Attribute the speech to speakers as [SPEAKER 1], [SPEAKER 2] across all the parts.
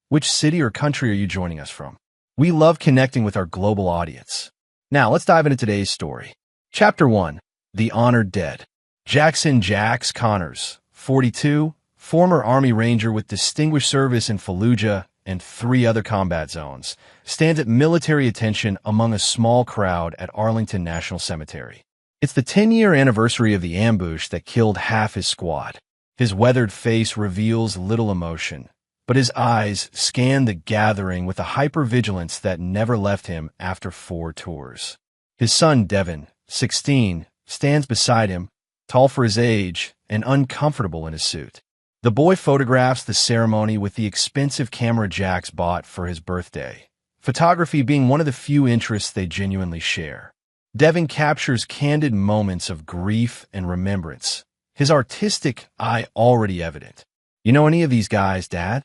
[SPEAKER 1] Which city or country are you joining us from? We love connecting with our global audience. Now, let's dive into today's story. Chapter 1. The Honored Dead. Jackson Jax Connors, 42, former Army Ranger with distinguished service in Fallujah and 3 other combat zones, stands at military attention among a small crowd at Arlington National Cemetery. It's the 10-year anniversary of the ambush that killed half his squad. His weathered face reveals little emotion, but his eyes scan the gathering with a hypervigilance that never left him after 4 tours. His son, Devin, 16, stands beside him, tall for his age and uncomfortable in his suit. The boy photographs the ceremony with the expensive camera Jax bought for his birthday, photography being one of the few interests they genuinely share. Devin captures candid moments of grief and remembrance, his artistic eye already evident. "You know any of these guys, Dad?"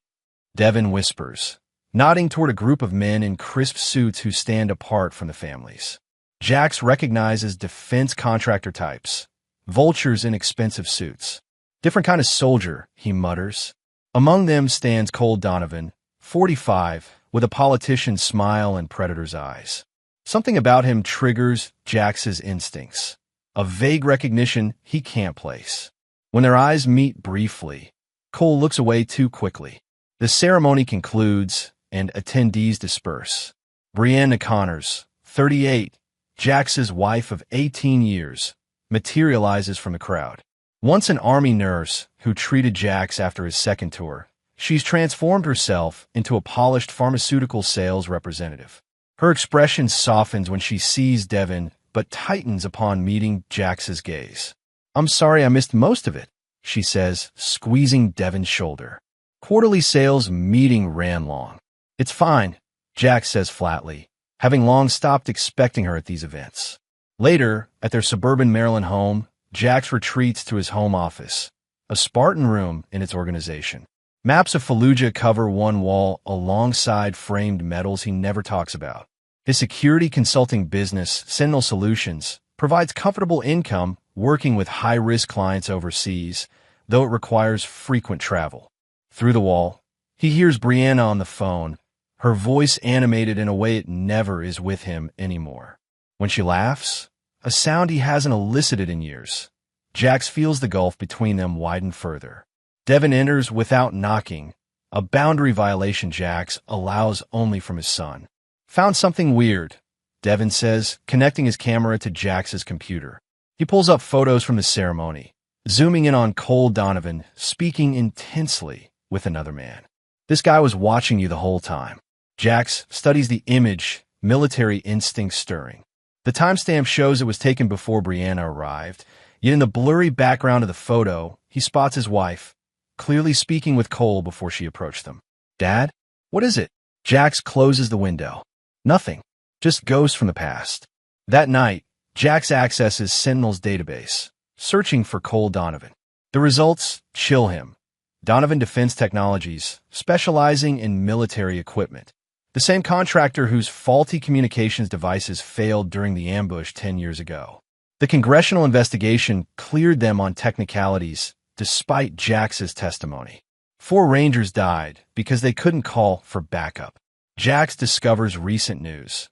[SPEAKER 1] Devin whispers, nodding toward a group of men in crisp suits who stand apart from the families. Jax recognizes defense contractor types, vultures in expensive suits. "Different kind of soldier," he mutters. Among them stands Cole Donovan, 45, with a politician's smile and predator's eyes. Something about him triggers Jax's instincts, a vague recognition he can't place. When their eyes meet briefly, Cole looks away too quickly. The ceremony concludes, and attendees disperse. Brianna Connors, 38, Jax's wife of 18 years, materializes from the crowd. Once an Army nurse who treated Jax after his second tour, she's transformed herself into a polished pharmaceutical sales representative. Her expression softens when she sees Devin, but tightens upon meeting Jax's gaze. "I'm sorry I missed most of it," she says, squeezing Devin's shoulder. Quarterly sales meeting ran long. "It's fine," Jax says flatly, having long stopped expecting her at these events. Later, at their suburban Maryland home, Jax retreats to his home office, a Spartan room in its organization. Maps of Fallujah cover one wall alongside framed medals he never talks about. His security consulting business, Sentinel Solutions, provides comfortable income working with high-risk clients overseas, though it requires frequent travel. Through the wall, he hears Brianna on the phone, her voice animated in a way it never is with him anymore. When she laughs, a sound he hasn't elicited in years, Jax feels the gulf between them widen further. Devin enters without knocking, a boundary violation Jax allows only from his son. "Found something weird," Devin says, connecting his camera to Jax's computer. He pulls up photos from the ceremony, zooming in on Cole Donovan, speaking intensely with another man. "This guy was watching you the whole time." Jax studies the image, military instinct stirring. The timestamp shows it was taken before Brianna arrived, yet in the blurry background of the photo, he spots his wife, clearly speaking with Cole before she approached them. "Dad? What is it?" Jax closes the window. "Nothing. Just ghosts from the past." That night, Jax accesses Sentinel's database, searching for Cole Donovan. The results chill him. Donovan Defense Technologies, specializing in military equipment. The same contractor whose faulty communications devices failed during the ambush 10 years ago. The congressional investigation cleared them on technicalities, despite Jax's testimony. 4 Rangers died because they couldn't call for backup. Jax discovers recent news.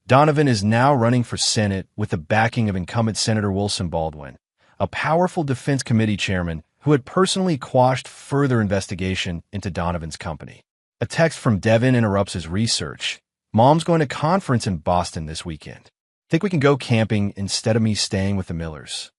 [SPEAKER 1] Donovan is now running for Senate with the backing of incumbent Senator Wilson Baldwin, a powerful Defense Committee chairman who had personally quashed further investigation into Donovan's company. A text from Devin interrupts his research. "Mom's going to conference in Boston this weekend. Think we can go camping instead of me staying with the Millers?"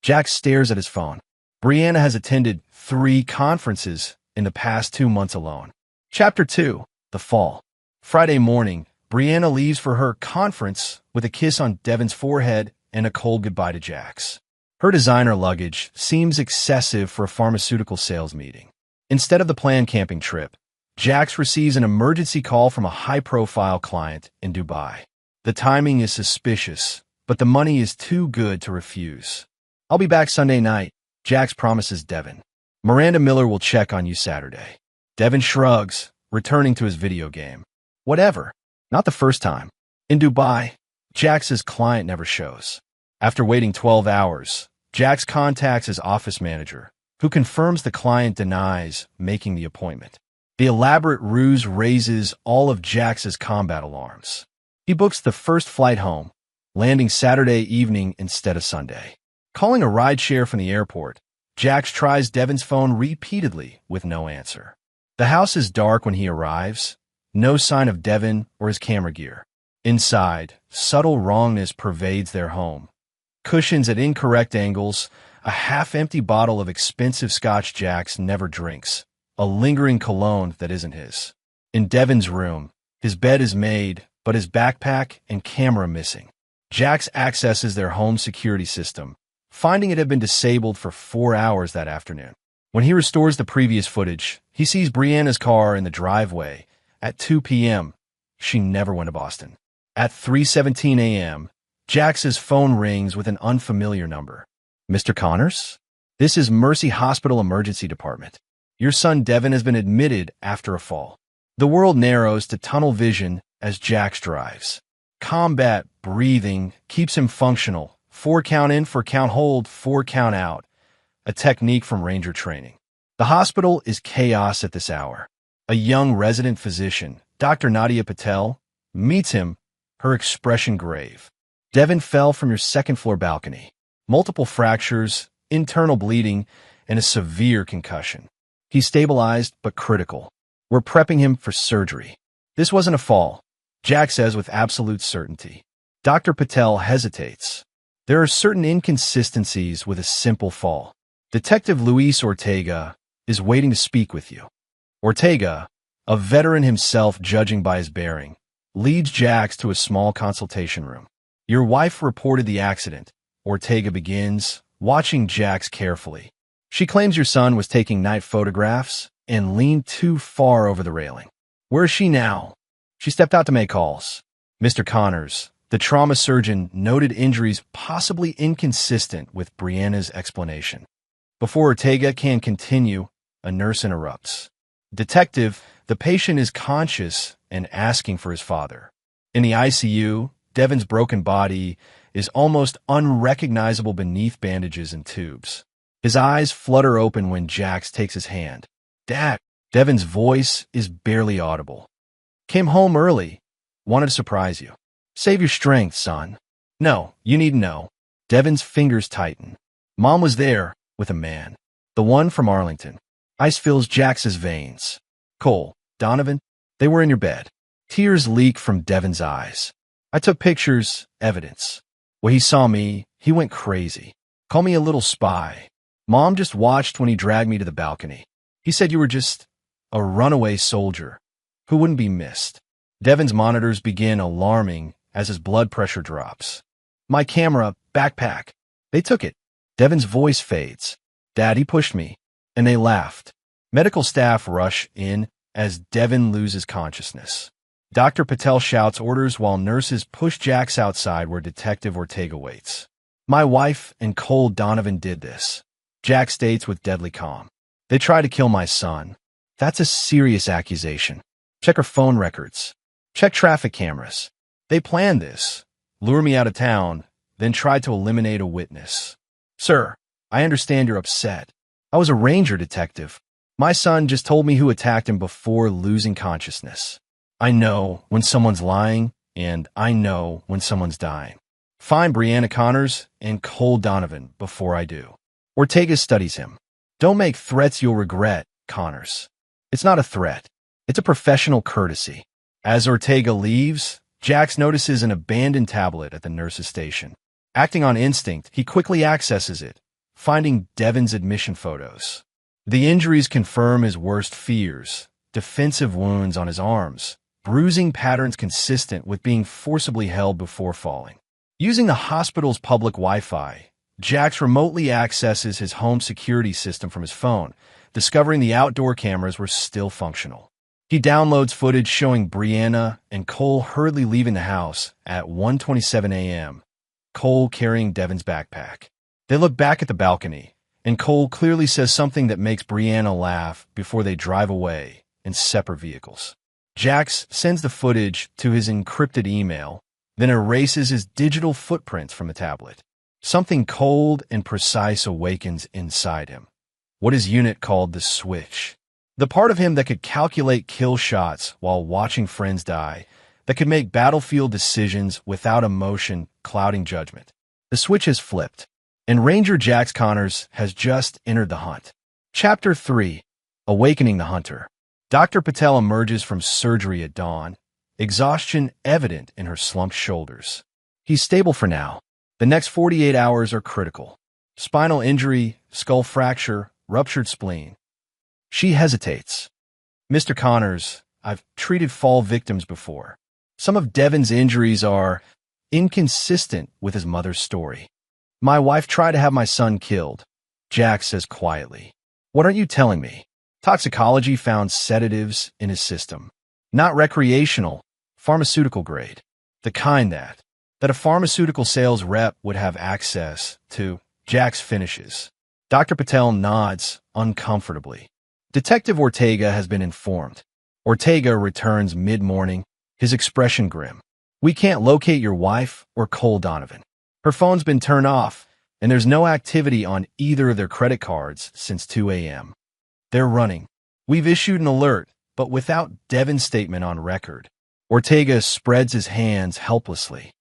[SPEAKER 1] Jax stares at his phone. Brianna has attended 3 conferences in the past 2 months alone. Chapter 2. The Fall. Friday morning, Brianna leaves for her conference with a kiss on Devin's forehead and a cold goodbye to Jax. Her designer luggage seems excessive for a pharmaceutical sales meeting. Instead of the planned camping trip, Jax receives an emergency call from a high-profile client in Dubai. The timing is suspicious, but the money is too good to refuse. "I'll be back Sunday night," Jax promises Devin. "Miranda Miller will check on you Saturday." Devin shrugs, returning to his video game. Whatever. Not the first time. In Dubai, Jax's client never shows. After waiting 12 hours, Jax contacts his office manager, who confirms the client denies making the appointment. The elaborate ruse raises all of Jax's combat alarms. He books the first flight home, landing Saturday evening instead of Sunday. Calling a rideshare from the airport, Jax tries Devin's phone repeatedly with no answer. The house is dark when he arrives, no sign of Devin or his camera gear. Inside, subtle wrongness pervades their home. Cushions at incorrect angles, a half-empty bottle of expensive Scotch Jax never drinks, a lingering cologne that isn't his. In Devin's room, his bed is made, but his backpack and camera missing. Jax accesses their home security system, finding it had been disabled for 4 hours that afternoon. When he restores the previous footage, he sees Brianna's car in the driveway at 2 p.m. She never went to Boston. At 3:17 a.m., Jax's phone rings with an unfamiliar number. Mr. Connors? This is Mercy Hospital Emergency Department. Your son Devin has been admitted after a fall. The world narrows to tunnel vision as Jax drives. Combat breathing keeps him functional. 4 count in, 4 count hold, 4 count out. A technique from Ranger training. The hospital is chaos at this hour. A young resident physician, Dr. Nadia Patel, meets him, her expression grave. Devin fell from your second-floor balcony. Multiple fractures, internal bleeding, and a severe concussion. He's stabilized but critical. We're prepping him for surgery. This wasn't a fall, Jax says with absolute certainty. Dr. Patel hesitates. There are certain inconsistencies with a simple fall. Detective Luis Ortega is waiting to speak with you. Ortega, a veteran himself judging by his bearing, leads Jax to a small consultation room. Your wife reported the accident, Ortega begins, watching Jax carefully. She claims your son was taking night photographs and leaned too far over the railing. Where is she now? She stepped out to make calls. Mr. Connors, the trauma surgeon, noted injuries possibly inconsistent with Brianna's explanation. Before Ortega can continue, a nurse interrupts. Detective, the patient is conscious and asking for his father. In the ICU, Devin's broken body is almost unrecognizable beneath bandages and tubes. His eyes flutter open when Jax takes his hand. Dad, Devin's voice is barely audible. Came home early. Wanted to surprise you. Save your strength, son. No, you needn't know. Devin's fingers tighten. Mom was there with a man. The one from Arlington. Ice fills Jax's veins. Cole, Donovan, they were in your bed. Tears leak from Devin's eyes. I took pictures, evidence. When he saw me, he went crazy. Call me a little spy. Mom just watched when he dragged me to the balcony. He said you were just a runaway soldier who wouldn't be missed. Devin's monitors begin alarming as his blood pressure drops. My camera, backpack. They took it. Devin's voice fades. Dad, he pushed me. And they laughed. Medical staff rush in as Devin loses consciousness. Dr. Patel shouts orders while nurses push Jax outside where Detective Ortega waits. My wife and Cole Donovan did this. Jax states with deadly calm. They tried to kill my son. That's a serious accusation. Check her phone records. Check traffic cameras. They planned this. Lure me out of town, then tried to eliminate a witness. Sir, I understand you're upset. I was a ranger detective. My son just told me who attacked him before losing consciousness. I know when someone's lying, and I know when someone's dying. Find Brianna Connors and Cole Donovan before I do. Ortega studies him. Don't make threats you'll regret, Connors. It's not a threat. It's a professional courtesy. As Ortega leaves, Jax notices an abandoned tablet at the nurse's station. Acting on instinct, he quickly accesses it, finding Devin's admission photos. The injuries confirm his worst fears, defensive wounds on his arms, bruising patterns consistent with being forcibly held before falling. Using the hospital's public Wi-Fi, Jax remotely accesses his home security system from his phone, discovering the outdoor cameras were still functional. He downloads footage showing Brianna and Cole hurriedly leaving the house at 1:27 a.m., Cole carrying Devin's backpack. They look back at the balcony, and Cole clearly says something that makes Brianna laugh before they drive away in separate vehicles. Jax sends the footage to his encrypted email, then erases his digital footprints from the tablet. Something cold and precise awakens inside him. What his unit called the switch. The part of him that could calculate kill shots while watching friends die, that could make battlefield decisions without emotion clouding judgment. The switch has flipped, and Ranger Jax Connors has just entered the hunt. Chapter 3. Awakening the Hunter. Dr. Patel emerges from surgery at dawn, exhaustion evident in her slumped shoulders. He's stable for now. The next 48 hours are critical. Spinal injury, skull fracture, ruptured spleen. She hesitates. Mr. Connors, I've treated fall victims before. Some of Devin's injuries are inconsistent with his mother's story. My wife tried to have my son killed, Jax says quietly. What aren't you telling me? Toxicology found sedatives in his system. Not recreational, pharmaceutical grade. The kind that a pharmaceutical sales rep would have access to. Jax finishes. Dr. Patel nods uncomfortably. Detective Ortega has been informed. Ortega returns mid-morning, his expression grim. We can't locate your wife or Cole Donovan. Her phone's been turned off, and there's no activity on either of their credit cards since 2 a.m. They're running. We've issued an alert, but without Devin's statement on record. Ortega spreads his hands helplessly.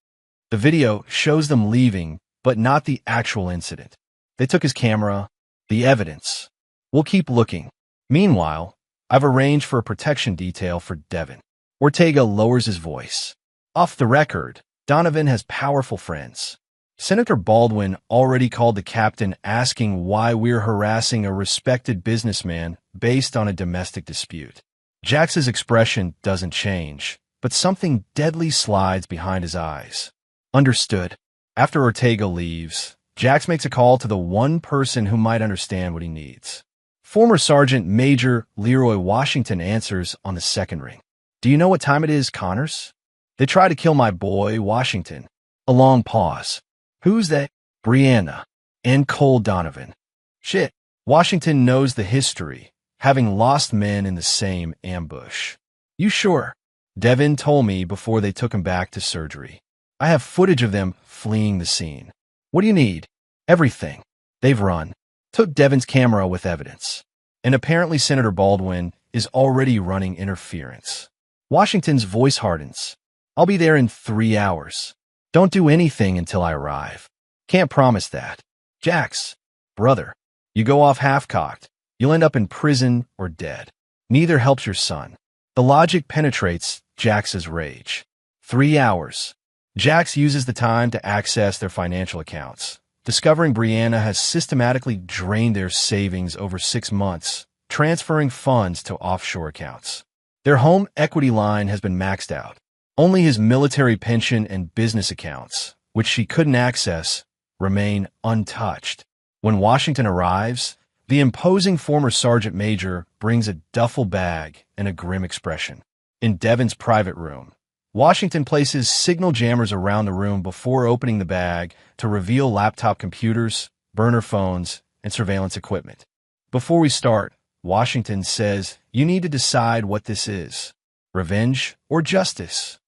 [SPEAKER 1] The video shows them leaving, but not the actual incident. They took his camera, the evidence. We'll keep looking. Meanwhile, I've arranged for a protection detail for Devin. Ortega lowers his voice. Off the record, Donovan has powerful friends. Senator Baldwin already called the captain asking why we're harassing a respected businessman based on a domestic dispute. Jax's expression doesn't change, but something deadly slides behind his eyes. Understood. After Ortega leaves, Jax makes a call to the one person who might understand what he needs. Former Sergeant Major Leroy Washington answers on the second ring. Do you know what time it is, Connors? They tried to kill my boy, Washington. A long pause. Who's that? Brianna. And Cole Donovan. Shit. Washington knows the history, having lost men in the same ambush. You sure? Devin told me before they took him back to surgery. I have footage of them fleeing the scene. What do you need? Everything. They've run. Took Devin's camera with evidence. And apparently Senator Baldwin is already running interference. Washington's voice hardens. I'll be there in 3 hours. Don't do anything until I arrive. Can't promise that. Jax, brother, you go off half-cocked, you'll end up in prison or dead. Neither helps your son. The logic penetrates Jax's rage. 3 hours. Jax uses the time to access their financial accounts, discovering Brianna has systematically drained their savings over 6 months, transferring funds to offshore accounts. Their home equity line has been maxed out. Only his military pension and business accounts, which she couldn't access, remain untouched. When Washington arrives, the imposing former sergeant major brings a duffel bag and a grim expression. In Devin's private room, Washington places signal jammers around the room before opening the bag to reveal laptop computers, burner phones, and surveillance equipment. Before we start, Washington says, you need to decide what this is. Revenge or justice?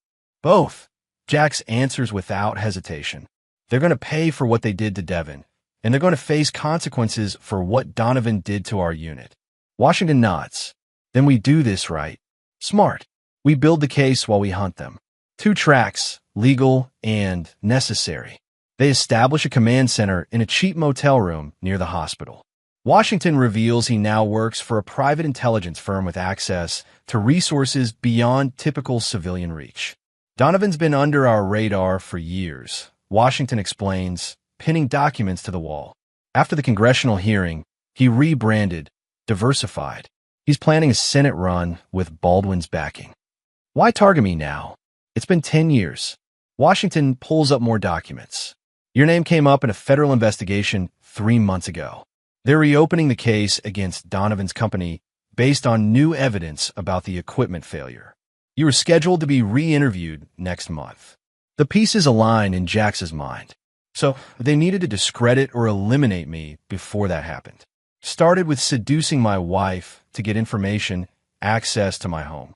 [SPEAKER 1] Both. Jax answers without hesitation. They're going to pay for what they did to Devin, and they're going to face consequences for what Donovan did to our unit. Washington nods. Then we do this right. Smart. We build the case while we hunt them. 2 tracks, legal and necessary. They establish a command center in a cheap motel room near the hospital. Washington reveals he now works for a private intelligence firm with access to resources beyond typical civilian reach. Donovan's been under our radar for years, Washington explains, pinning documents to the wall. After the congressional hearing, he rebranded, diversified. He's planning a Senate run with Baldwin's backing. Why target me now? It's been 10 years. Washington pulls up more documents. Your name came up in a federal investigation 3 months ago. They're reopening the case against Donovan's company based on new evidence about the equipment failure. You were scheduled to be re-interviewed next month. The pieces align in Jax's mind. So they needed to discredit or eliminate me before that happened. Started with seducing my wife to get information, access to my home.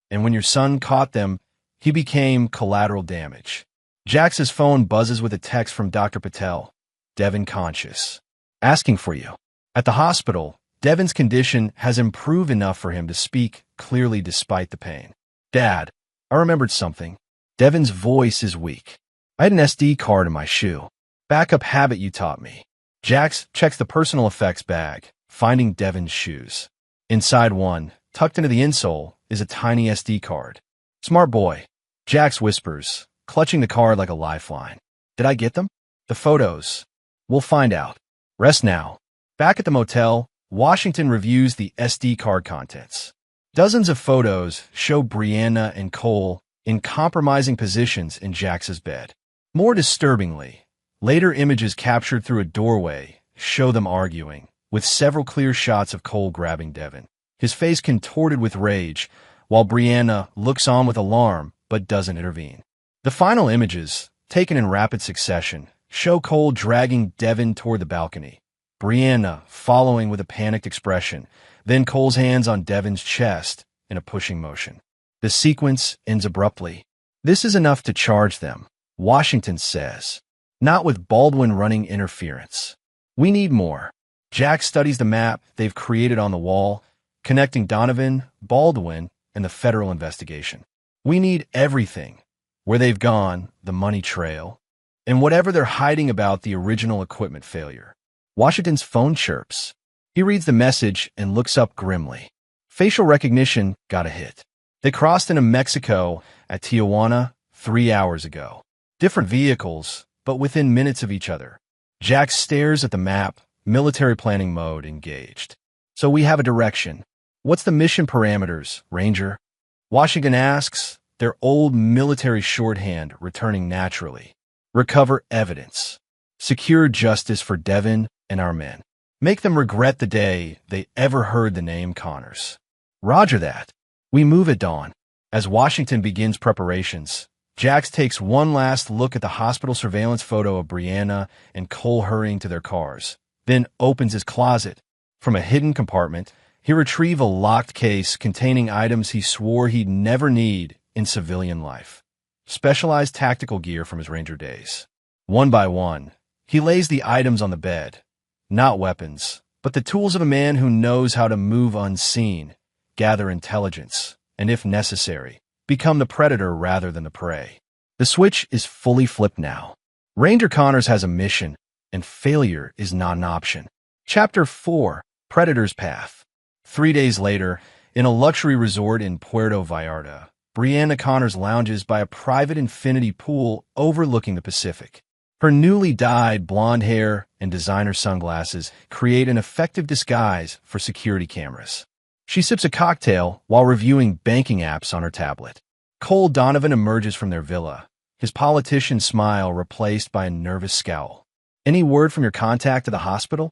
[SPEAKER 1] And when your son caught them, he became collateral damage. Jax's phone buzzes with a text from Dr. Patel, Devin conscious, asking for you. At the hospital, Devin's condition has improved enough for him to speak clearly despite the pain. "Dad, I remembered something." Devin's voice is weak. "I had an SD card in my shoe. Backup habit you taught me." Jax checks the personal effects bag, finding Devin's shoes. Inside one, tucked into the insole, is a tiny SD card. "Smart boy," Jax whispers, clutching the card like a lifeline. "Did I get them?" "The photos. We'll find out. Rest now." Back at the motel, Washington reviews the SD card contents. Dozens of photos show Brianna and Cole in compromising positions in Jax's bed. More disturbingly, later images captured through a doorway show them arguing, with several clear shots of Cole grabbing Devin, his face contorted with rage, while Brianna looks on with alarm but doesn't intervene. The final images, taken in rapid succession, show Cole dragging Devin toward the balcony, Brianna following with a panicked expression, then Cole's hands on Devin's chest in a pushing motion. The sequence ends abruptly. "This is enough to charge them," Washington says. "Not with Baldwin running interference. We need more." Jax studies the map they've created on the wall, connecting Donovan, Baldwin, and the federal investigation. "We need everything. Where they've gone, the money trail, and whatever they're hiding about the original equipment failure." Washington's phone chirps. He reads the message and looks up grimly. Facial recognition got a hit. They crossed into Mexico at Tijuana 3 hours ago. Different vehicles, but within minutes of each other. Jax stares at the map, military planning mode engaged. "So we have a direction. What's the mission parameters, Ranger?" Washington asks, their old military shorthand returning naturally. "Recover evidence. Secure justice for Devin and our men. Make them regret the day they ever heard the name Connors." "Roger that." We move at dawn. As Washington begins preparations, Jax takes one last look at the hospital surveillance photo of Brianna and Cole hurrying to their cars, then opens his closet. From a hidden compartment, he retrieves a locked case containing items he swore he'd never need in civilian life. Specialized tactical gear from his Ranger days. One by one, he lays the items on the bed. Not weapons, but the tools of a man who knows how to move unseen, gather intelligence, and if necessary, become the predator rather than the prey. The switch is fully flipped now. Ranger Connors has a mission, and failure is not an option. Chapter 4, Predator's Path. 3 days later, in a luxury resort in Puerto Vallarta, Brianna Connors lounges by a private infinity pool overlooking the Pacific. Her newly dyed blonde hair and designer sunglasses create an effective disguise for security cameras. She sips a cocktail while reviewing banking apps on her tablet. Cole Donovan emerges from their villa, his politician smile replaced by a nervous scowl. "Any word from your contact at the hospital?"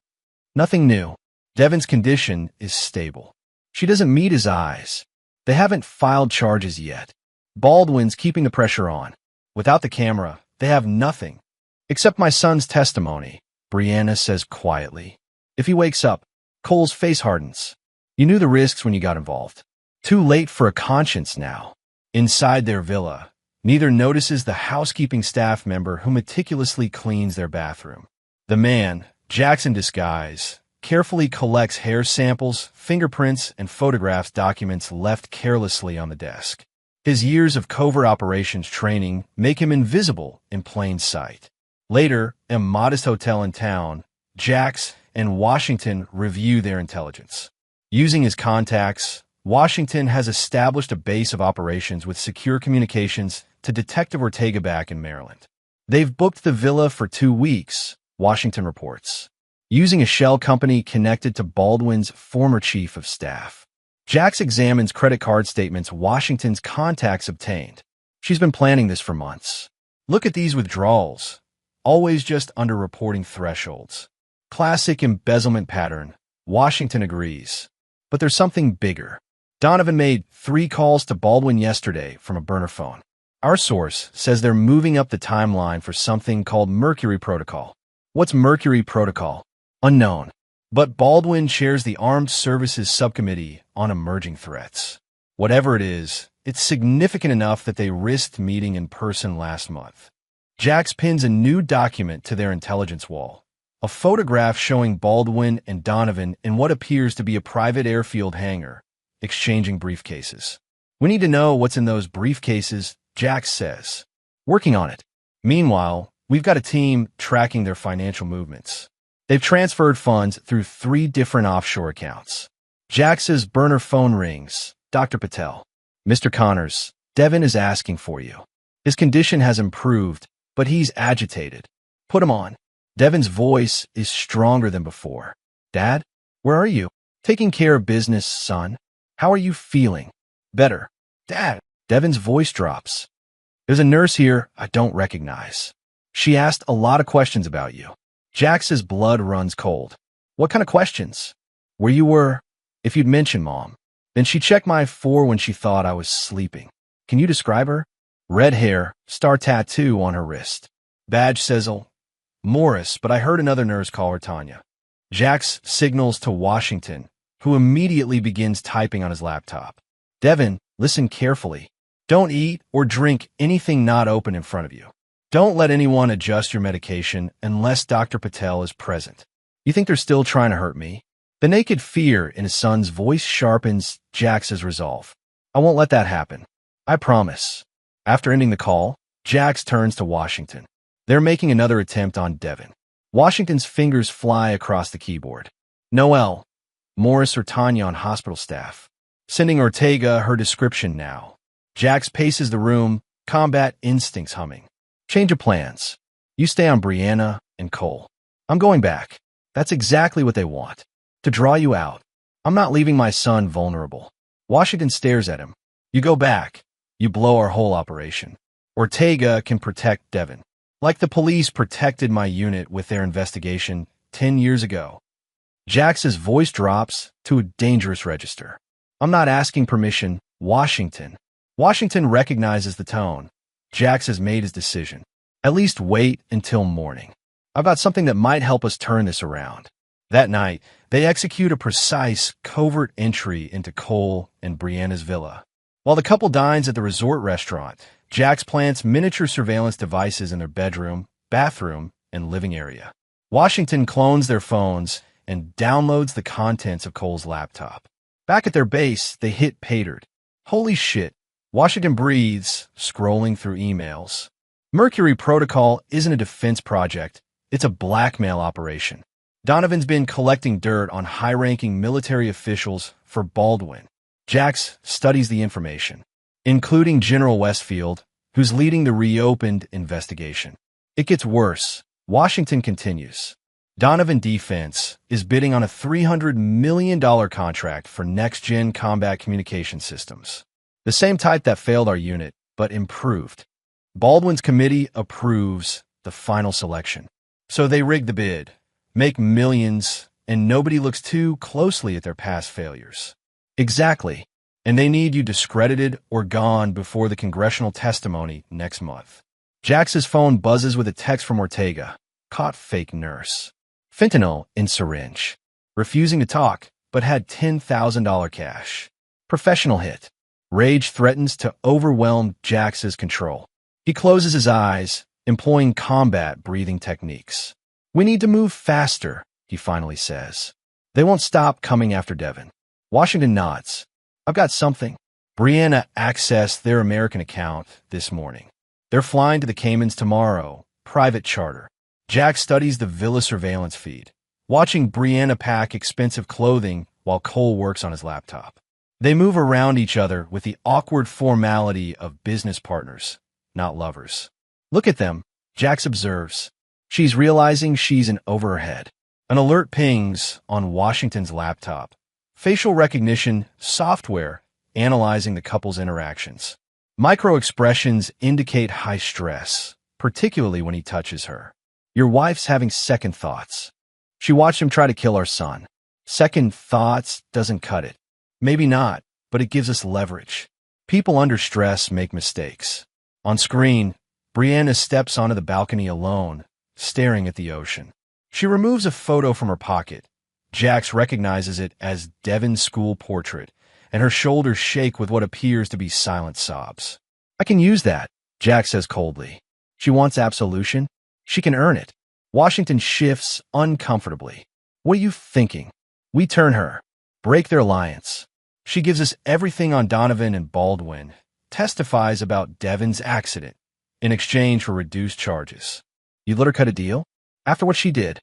[SPEAKER 1] "Nothing new. Devin's condition is stable." She doesn't meet his eyes. They haven't filed charges yet. Baldwin's keeping the pressure on. Without the camera, they have nothing. "Except my son's testimony," Brianna says quietly. "If he wakes up," Cole's face hardens. "You knew the risks when you got involved. Too late for a conscience now." Inside their villa, neither notices the housekeeping staff member who meticulously cleans their bathroom. The man, Jax in disguise, carefully collects hair samples, fingerprints, and photographs documents left carelessly on the desk. His years of covert operations training make him invisible in plain sight. Later, in a modest hotel in town, Jax and Washington review their intelligence. Using his contacts, Washington has established a base of operations with secure communications to Detective Ortega back in Maryland. They've booked the villa for 2 weeks, Washington reports, using a shell company connected to Baldwin's former chief of staff. Jax examines credit card statements Washington's contacts obtained. She's been planning this for months. "Look at these withdrawals. Always just under reporting thresholds. Classic embezzlement pattern," Washington agrees. But there's something bigger. Donovan made 3 calls to Baldwin yesterday from a burner phone. Our source says they're moving up the timeline for something called Mercury Protocol. What's Mercury Protocol? Unknown. But Baldwin chairs the Armed Services Subcommittee on Emerging Threats. Whatever it is, it's significant enough that they risked meeting in person last month. Jax pins a new document to their intelligence wall, A photograph showing Baldwin and Donovan in what appears to be a private airfield hangar, exchanging briefcases. We need to know what's in those briefcases, Jax says. Working on it. Meanwhile, we've got a team tracking their financial movements. They've transferred funds through 3 different offshore accounts. Jax's burner phone rings. Dr. Patel. Mr. Connors, Devin is asking for you. His condition has improved, but he's agitated. Put him on. Devin's voice is stronger than before. Dad, where are you? Taking care of business, son. How are you feeling? Better. Dad. Devin's voice drops. There's a nurse here I don't recognize. She asked a lot of questions about you. Jax's blood runs cold. What kind of questions? Where you were? If you'd mention Mom. Then she checked my 4 when she thought I was sleeping. Can you describe her? Red hair, star tattoo on her wrist. Badge sizzle. Morris, but I heard another nurse call her Tanya. Jax signals to Washington, who immediately begins typing on his laptop. Devin, listen carefully. Don't eat or drink anything not open in front of you. Don't let anyone adjust your medication unless Dr. Patel is present. You think they're still trying to hurt me? The naked fear in his son's voice sharpens Jax's resolve. I won't let that happen. I promise. After ending the call, Jax turns to Washington. They're making another attempt on Devin. Washington's fingers fly across the keyboard. Noel, Morris or Tanya on hospital staff. Sending Ortega her description now. Jax paces the room, combat instincts humming. Change of plans. You stay on Brianna and Cole. I'm going back. That's exactly what they want. To draw you out. I'm not leaving my son vulnerable. Washington stares at him. You go back. You blow our whole operation. Ortega can protect Devin. Like the police protected my unit with their investigation 10 years ago. Jax's voice drops to a dangerous register. I'm not asking permission, Washington. Washington recognizes the tone. Jax has made his decision. At least wait until morning. I've got something that might help us turn this around. That night, they execute a precise, covert entry into Cole and Brianna's villa. While the couple dines at the resort restaurant, Jax plants miniature surveillance devices in their bedroom, bathroom, and living area. Washington clones their phones and downloads the contents of Cole's laptop. Back at their base, they hit paydirt. Holy shit. Washington breathes, scrolling through emails. Mercury Protocol isn't a defense project. It's a blackmail operation. Donovan's been collecting dirt on high-ranking military officials for Baldwin. Jax studies the information, including General Westfield, who's leading the reopened investigation. It gets worse. Washington continues. Donovan Defense is bidding on a $300 million contract for next-gen combat communication systems. The same type that failed our unit, but improved. Baldwin's committee approves the final selection. So they rig the bid, make millions, and nobody looks too closely at their past failures. Exactly. And they need you discredited or gone before the congressional testimony next month. Jax's phone buzzes with a text from Ortega. Caught fake nurse. Fentanyl in syringe. Refusing to talk, but had $10,000 cash. Professional hit. Rage threatens to overwhelm Jax's control. He closes his eyes, employing combat breathing techniques. We need to move faster, he finally says. They won't stop coming after Devin. Washington nods. I've got something. Brianna accessed their American account this morning. They're flying to the Caymans tomorrow, private charter. Jax studies the villa surveillance feed, watching Brianna pack expensive clothing while Cole works on his laptop. They move around each other with the awkward formality of business partners, not lovers. Look at them, Jax observes. She's realizing she's in over her head. An alert pings on Washington's laptop. Facial recognition software analyzing the couple's interactions. Micro-expressions indicate high stress, particularly when he touches her. Your wife's having second thoughts. She watched him try to kill our son. Second thoughts doesn't cut it. Maybe not, but it gives us leverage. People under stress make mistakes. On screen, Brianna steps onto the balcony alone, staring at the ocean. She removes a photo from her pocket. Jax recognizes it as Devin's school portrait, and her shoulders shake with what appears to be silent sobs. I can use that, Jax says coldly. She wants absolution. She can earn it. Washington shifts uncomfortably. What are you thinking? We turn her. Break their alliance. She gives us everything on Donovan and Baldwin, testifies about Devon's accident, in exchange for reduced charges. You let her cut a deal? After what she did?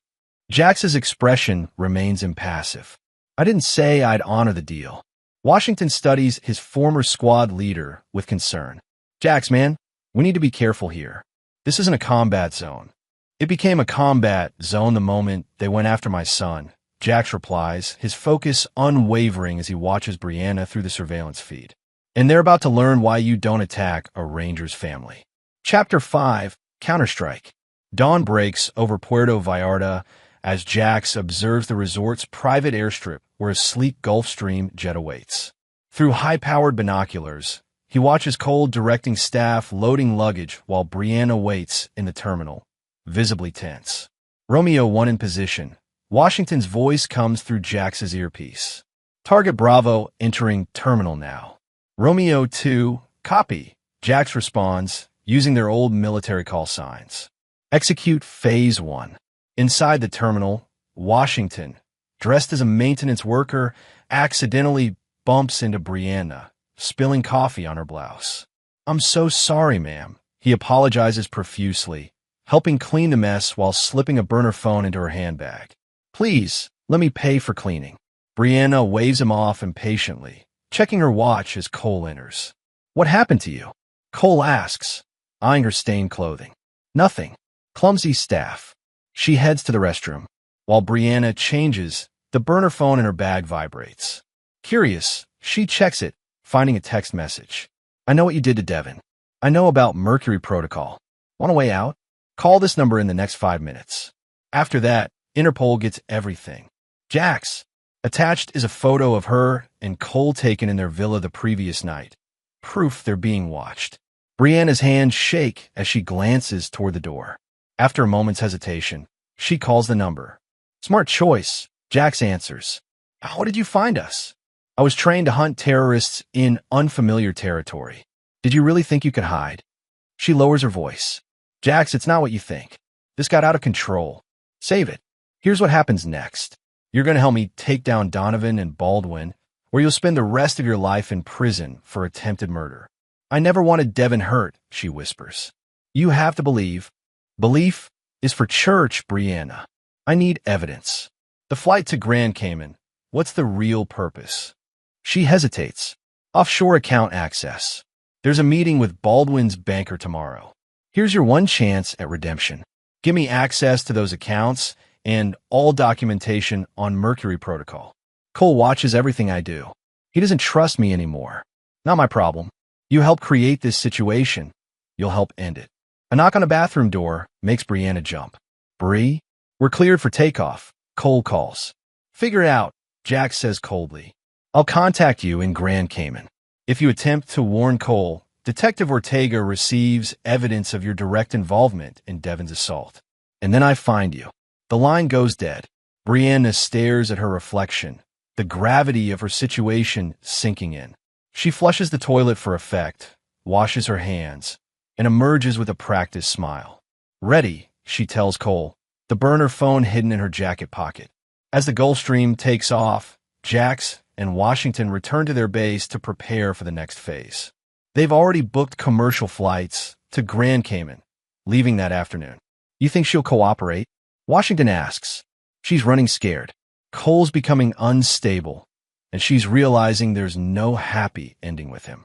[SPEAKER 1] Jax's expression remains impassive. I didn't say I'd honor the deal. Washington studies his former squad leader with concern. Jax, man, we need to be careful here. This isn't a combat zone. It became a combat zone the moment they went after my son. Jax replies, his focus unwavering as he watches Brianna through the surveillance feed. And they're about to learn why you don't attack a Ranger's family. Chapter 5, Counterstrike. Dawn breaks over Puerto Vallarta as Jax observes the resort's private airstrip where a sleek Gulfstream jet awaits. Through high-powered binoculars, he watches Cole directing staff loading luggage while Brianna waits in the terminal, visibly tense. Romeo 1 in position. Washington's voice comes through Jax's earpiece. Target Bravo entering terminal now. Romeo 2, copy. Jax responds, using their old military call signs. Execute Phase 1. Inside the terminal, Washington, dressed as a maintenance worker, accidentally bumps into Brianna, spilling coffee on her blouse. I'm so sorry, ma'am. He apologizes profusely, helping clean the mess while slipping a burner phone into her handbag. Please, let me pay for cleaning. Brianna waves him off impatiently, checking her watch as Cole enters. What happened to you? Cole asks, eyeing her stained clothing. Nothing. Clumsy staff. She heads to the restroom. While Brianna changes, the burner phone in her bag vibrates. Curious, she checks it, finding a text message. I know what you did to Devon. I know about Mercury Protocol. Want a way out? Call this number in the next 5 minutes. After that, Interpol gets everything. Jax. Attached is a photo of her and Cole taken in their villa the previous night. Proof they're being watched. Brianna's hands shake as she glances toward the door. After a moment's hesitation, she calls the number. Smart choice, Jax answers. How did you find us? I was trained to hunt terrorists in unfamiliar territory. Did you really think you could hide? She lowers her voice. Jax, it's not what you think. This got out of control. Save it. Here's what happens next. You're going to help me take down Donovan and Baldwin, or you'll spend the rest of your life in prison for attempted murder. I never wanted Devon hurt, she whispers. You have to believe. Belief is for church, Brianna. I need evidence. The flight to Grand Cayman. What's the real purpose? She hesitates. Offshore account access. There's a meeting with Baldwin's banker tomorrow. Here's your one chance at redemption. Give me access to those accounts and all documentation on Mercury Protocol. Cole watches everything I do. He doesn't trust me anymore. Not my problem. You help create this situation. You'll help end it. A knock on a bathroom door makes Brianna jump. Bree, we're cleared for takeoff. Cole calls. Figure it out, Jax says coldly. I'll contact you in Grand Cayman. If you attempt to warn Cole, Detective Ortega receives evidence of your direct involvement in Devon's assault. And then I find you. The line goes dead. Brianna stares at her reflection, the gravity of her situation sinking in. She flushes the toilet for effect, washes her hands, and emerges with a practiced smile. Ready, she tells Cole, the burner phone hidden in her jacket pocket. As the Gulfstream takes off, Jax and Washington return to their base to prepare for the next phase. They've already booked commercial flights to Grand Cayman, leaving that afternoon. You think she'll cooperate? Washington asks. She's running scared. Cole's becoming unstable, and she's realizing there's no happy ending with him.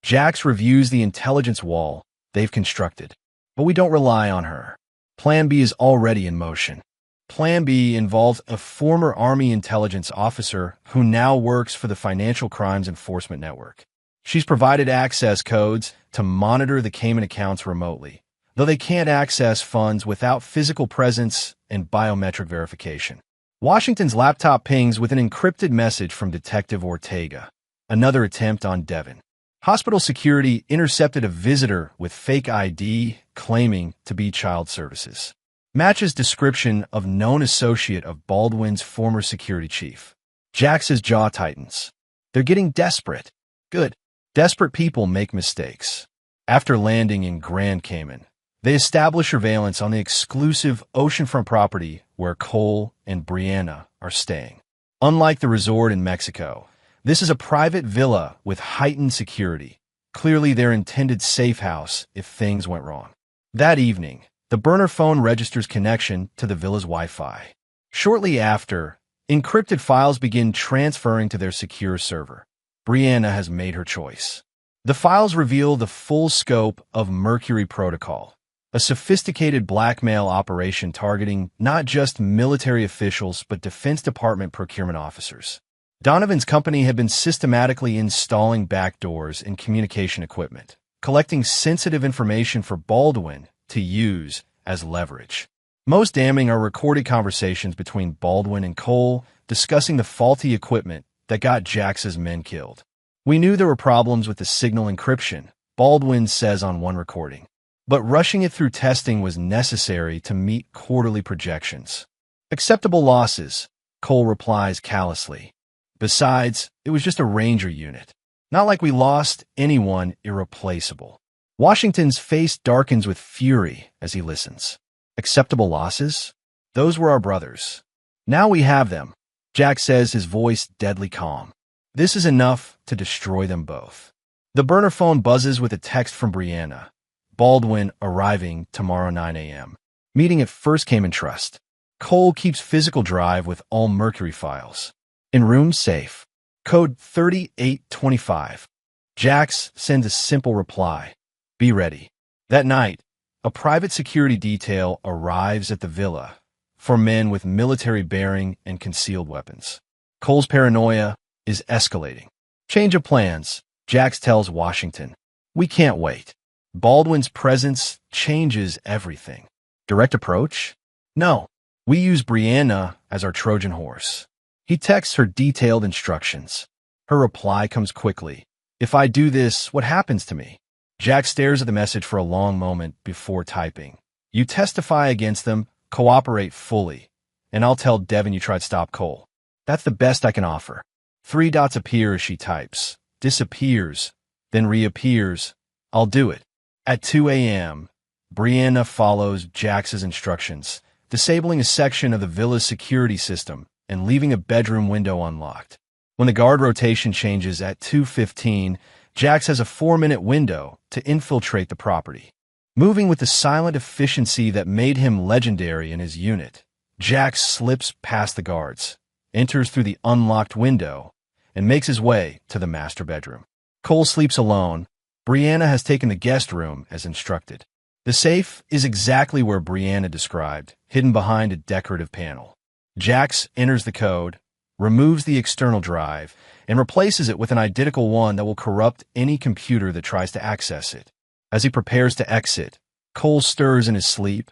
[SPEAKER 1] Jax reviews the intelligence wall they've constructed, but we don't rely on her. Plan B is already in motion. Plan B involves a former Army intelligence officer who now works for the Financial Crimes Enforcement Network. She's provided access codes to monitor the Cayman accounts remotely, though they can't access funds without physical presence and biometric verification. Washington's laptop pings with an encrypted message from Detective Ortega. Another attempt on Devon. Hospital security intercepted a visitor with fake ID claiming to be child services. Matches description of known associate of Baldwin's former security chief. Jax's jaw tightens. They're getting desperate. Good. Desperate people make mistakes. After landing in Grand Cayman, They establish surveillance on the exclusive oceanfront property where Cole and Brianna are staying. Unlike the resort in Mexico, this is a private villa with heightened security, clearly their intended safe house if things went wrong. That evening, the burner phone registers connection to the villa's Wi-Fi. Shortly after, encrypted files begin transferring to their secure server. Brianna has made her choice. The files reveal the full scope of Mercury Protocol, a sophisticated blackmail operation targeting not just military officials but Defense Department procurement officers. Donovan's company had been systematically installing backdoors in communication equipment, collecting sensitive information for Baldwin to use as leverage. Most damning are recorded conversations between Baldwin and Cole discussing the faulty equipment that got Jax's men killed. "We knew there were problems with the signal encryption," Baldwin says on one recording, "but rushing it through testing was necessary to meet quarterly projections." "Acceptable losses," Cole replies callously. "Besides, it was just a Ranger unit. Not like we lost anyone irreplaceable." Washington's face darkens with fury as he listens. "Acceptable losses? Those were our brothers. Now we have them," Jax says, his voice deadly calm. "This is enough to destroy them both." The burner phone buzzes with a text from Brianna. "Baldwin arriving tomorrow 9 a.m. Meeting at First Cayman Trust." Cole keeps physical drive with all Mercury files. "In room safe. Code 3825. Jax sends a simple reply. "Be ready." That night, a private security detail arrives at the villa for men with military bearing and concealed weapons. Cole's paranoia is escalating. "Change of plans," Jax tells Washington. "We can't wait." Baldwin's presence changes everything. "Direct approach?" "No. We use Brianna as our Trojan horse." He texts her detailed instructions. Her reply comes quickly. "If I do this, what happens to me?" Jax stares at the message for a long moment before typing. "You testify against them, cooperate fully, and I'll tell Devin you tried to stop Cole. That's the best I can offer." 3 dots appear as she types, disappears, then reappears. "I'll do it." At 2 a.m., Brianna follows Jax's instructions, disabling a section of the villa's security system and leaving a bedroom window unlocked. When the guard rotation changes at 2:15, Jax has a 4-minute window to infiltrate the property. Moving with the silent efficiency that made him legendary in his unit, Jax slips past the guards, enters through the unlocked window, and makes his way to the master bedroom. Cole sleeps alone. Brianna has taken the guest room as instructed. The safe is exactly where Brianna described, hidden behind a decorative panel. Jax enters the code, removes the external drive, and replaces it with an identical one that will corrupt any computer that tries to access it. As he prepares to exit, Cole stirs in his sleep,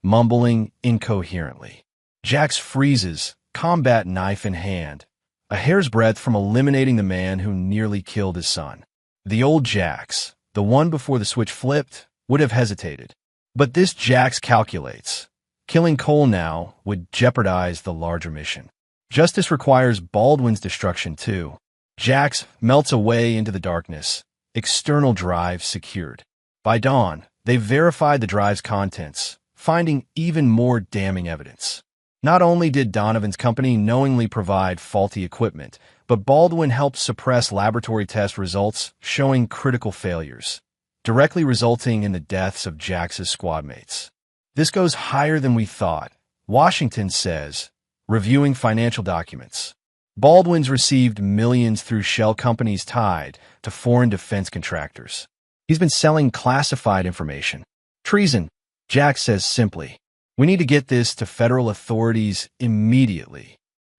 [SPEAKER 1] mumbling incoherently. Jax freezes, combat knife in hand, a hair's breadth from eliminating the man who nearly killed his son. The old Jax, the one before the switch flipped, would have hesitated. But this Jax calculates. Killing Cole now would jeopardize the larger mission. Justice requires Baldwin's destruction too. Jax melts away into the darkness, external drive secured. By dawn, they verified the drive's contents, finding even more damning evidence. Not only did Donovan's company knowingly provide faulty equipment, but Baldwin helped suppress laboratory test results showing critical failures, directly resulting in the deaths of Jax's squadmates. "This goes higher than we thought," Washington says, reviewing financial documents. Baldwin's received millions through shell companies tied to foreign defense contractors. He's been selling classified information. "Treason," Jax says simply. "We need to get this to federal authorities immediately."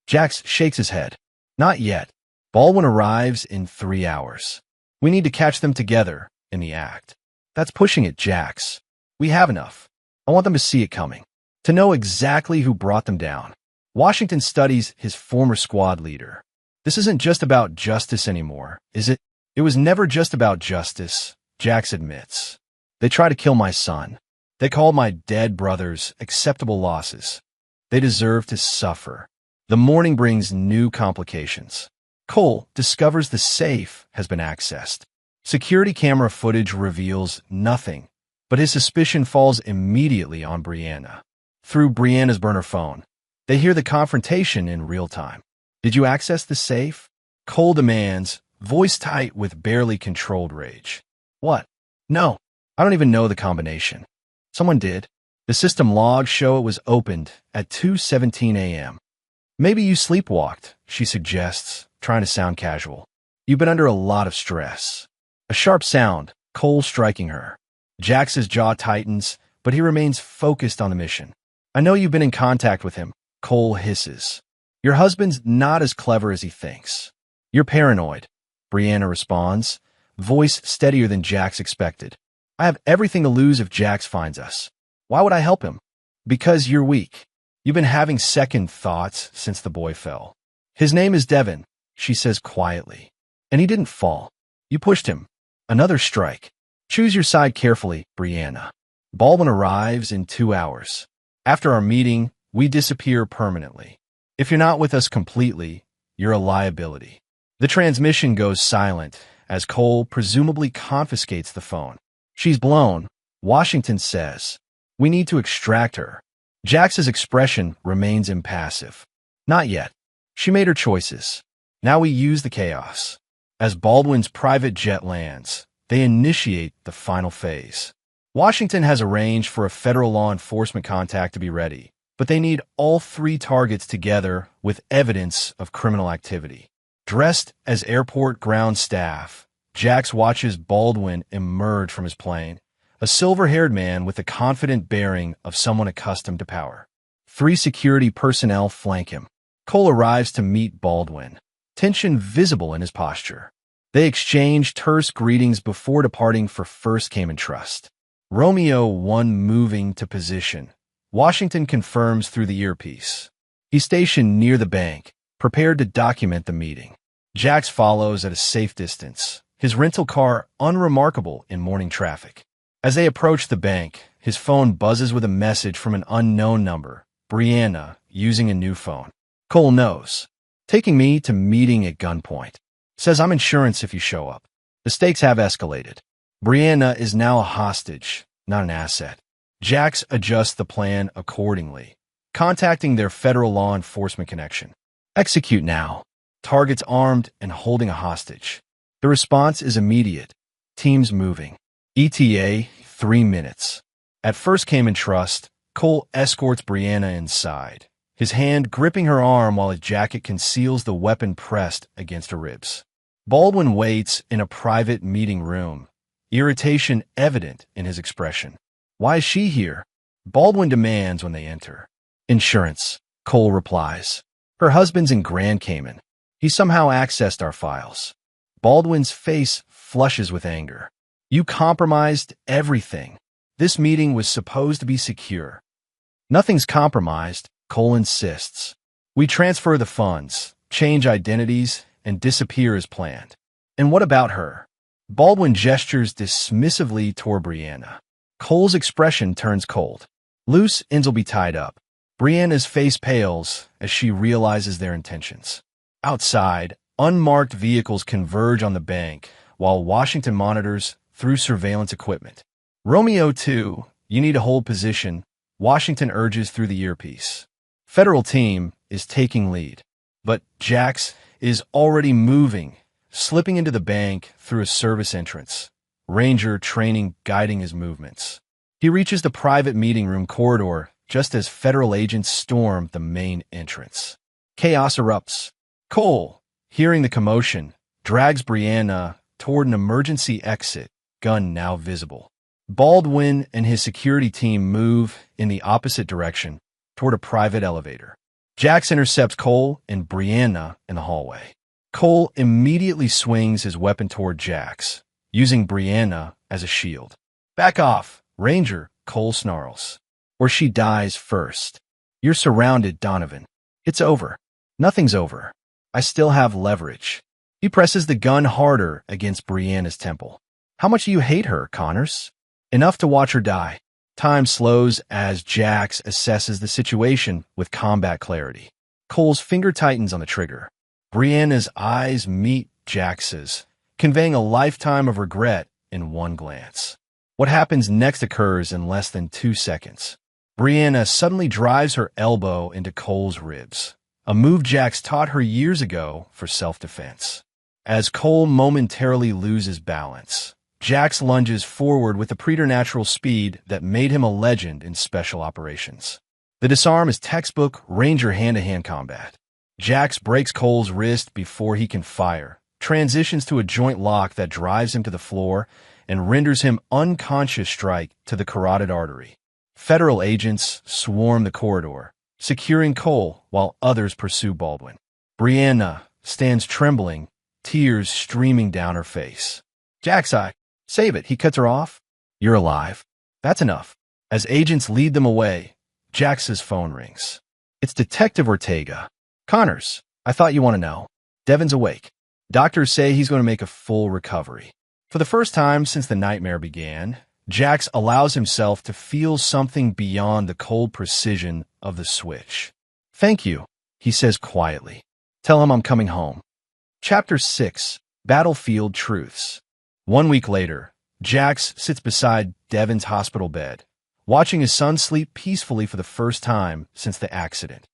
[SPEAKER 1] Jax shakes his head. "Not yet. Baldwin arrives in 3 hours. We need to catch them together in the act." "That's pushing it, Jax. We have enough. I want them to see it coming, to know exactly who brought them down." Washington studies his former squad leader. "This isn't just about justice anymore, is it?" "It was never just about justice," Jax admits. "They tried to kill my son. They called my dead brothers acceptable losses. They deserve to suffer." The morning brings new complications. Cole discovers the safe has been accessed. Security camera footage reveals nothing but his suspicion falls immediately on Brianna. Through Brianna's burner phone, they hear the confrontation in real time. "Did you access the safe?" Cole demands, voice tight with barely controlled rage. "What? No, I don't even know the combination." "Someone did. The system logs show it was opened at 2:17 a.m. "Maybe you sleepwalked," she suggests, trying to sound casual. "You've been under a lot of stress." A sharp sound, Cole striking her. Jax's jaw tightens, but he remains focused on the mission. "I know you've been in contact with him," Cole hisses. "Your husband's not as clever as he thinks." "You're paranoid," Brianna responds, voice steadier than Jax expected. "I have everything to lose if Jax finds us. Why would I help him?" "Because you're weak. You've been having second thoughts since the boy fell." "His name is Devin," she says quietly. "And he didn't fall. You pushed him." Another strike. "Choose your side carefully, Brianna. Baldwin arrives in 2 hours. After our meeting, we disappear permanently. If you're not with us completely, you're a liability." The transmission goes silent as Cole presumably confiscates the phone. "She's blown," Washington says. "We need to extract her." Jax's expression remains impassive. "Not yet. She made her choices. Now we use the chaos." As Baldwin's private jet lands, they initiate the final phase. Washington has arranged for a federal law enforcement contact to be ready, but they need all 3 targets together with evidence of criminal activity. Dressed as airport ground staff, Jax watches Baldwin emerge from his plane, a silver-haired man with the confident bearing of someone accustomed to power. 3 security personnel flank him. Cole arrives to meet Baldwin, tension visible in his posture. They exchange terse greetings before departing for First Cayman Trust. Romeo 1 moving to position. Washington confirms through the earpiece. He's stationed near the bank, prepared to document the meeting. Jax follows at a safe distance, his rental car unremarkable in morning traffic. As they approach the bank, his phone buzzes with a message from an unknown number, Brianna, using a new phone. Cole knows. "Taking me to meeting at gunpoint. Says I'm insurance if you show up." The stakes have escalated. Brianna is now a hostage, not an asset. Jax adjusts the plan accordingly, contacting their federal law enforcement connection. "Execute now." Targets armed and holding a hostage. The response is immediate. Teams moving. ETA 3 minutes. At First Cayman Trust, Cole escorts Brianna inside, his hand gripping her arm while his jacket conceals the weapon pressed against her ribs. Baldwin waits in a private meeting room, irritation evident in his expression. "Why is she here?" Baldwin demands when they enter. "Insurance," Cole replies. "Her husband's in Grand Cayman. He somehow accessed our files." Baldwin's face flushes with anger. "You compromised everything. This meeting was supposed to be secure." "Nothing's compromised," Cole insists. "We transfer the funds, change identities, and disappear as planned." "And what about her?" Baldwin gestures dismissively toward Brianna. Cole's expression turns cold. "Loose ends will be tied up." Brianna's face pales as she realizes their intentions. Outside, unmarked vehicles converge on the bank, while Washington monitors through surveillance equipment. "Romeo 2, you need to hold position," Washington urges through the earpiece. Federal team is taking lead, but Jax is already moving, slipping into the bank through a service entrance, Ranger training guiding his movements. He reaches the private meeting room corridor just as federal agents storm the main entrance. Chaos erupts. Cole, hearing the commotion, drags Brianna toward an emergency exit, gun now visible. Baldwin and his security team move in the opposite direction, toward a private elevator. Jax intercepts Cole and Brianna in the hallway. Cole immediately swings his weapon toward Jax, using Brianna as a shield. "Back off, Ranger," Cole snarls. "Or she dies first." "You're surrounded, Donovan. It's over." "Nothing's over. I still have leverage." He presses the gun harder against Brianna's temple. "How much do you hate her, Connors?" "Enough to watch her die." Time slows as Jax assesses the situation with combat clarity. Cole's finger tightens on the trigger. Brianna's eyes meet Jax's, conveying a lifetime of regret in one glance. What happens next occurs in less than 2 seconds. Brianna suddenly drives her elbow into Cole's ribs, a move Jax taught her years ago for self-defense. As Cole momentarily loses balance, Jax lunges forward with a preternatural speed that made him a legend in special operations. The disarm is textbook Ranger hand-to-hand combat. Jax breaks Cole's wrist before he can fire, transitions to a joint lock that drives him to the floor, and renders him unconscious strike to the carotid artery. Federal agents swarm the corridor, securing Cole while others pursue Baldwin. Brianna stands trembling, tears streaming down her face. Jax, save it. He cuts her off. You're alive. That's enough. As agents lead them away, Jax's phone rings. It's Detective Ortega. Connors, I thought you want to know. Devin's awake. Doctors say he's going to make a full recovery. For the first time since the nightmare began, Jax allows himself to feel something beyond the cold precision of the switch. Thank you, he says quietly. Tell him I'm coming home. Chapter 6, Battlefield Truths. 1 week later, Jax sits beside Devin's hospital bed, watching his son sleep peacefully for the first time since the accident.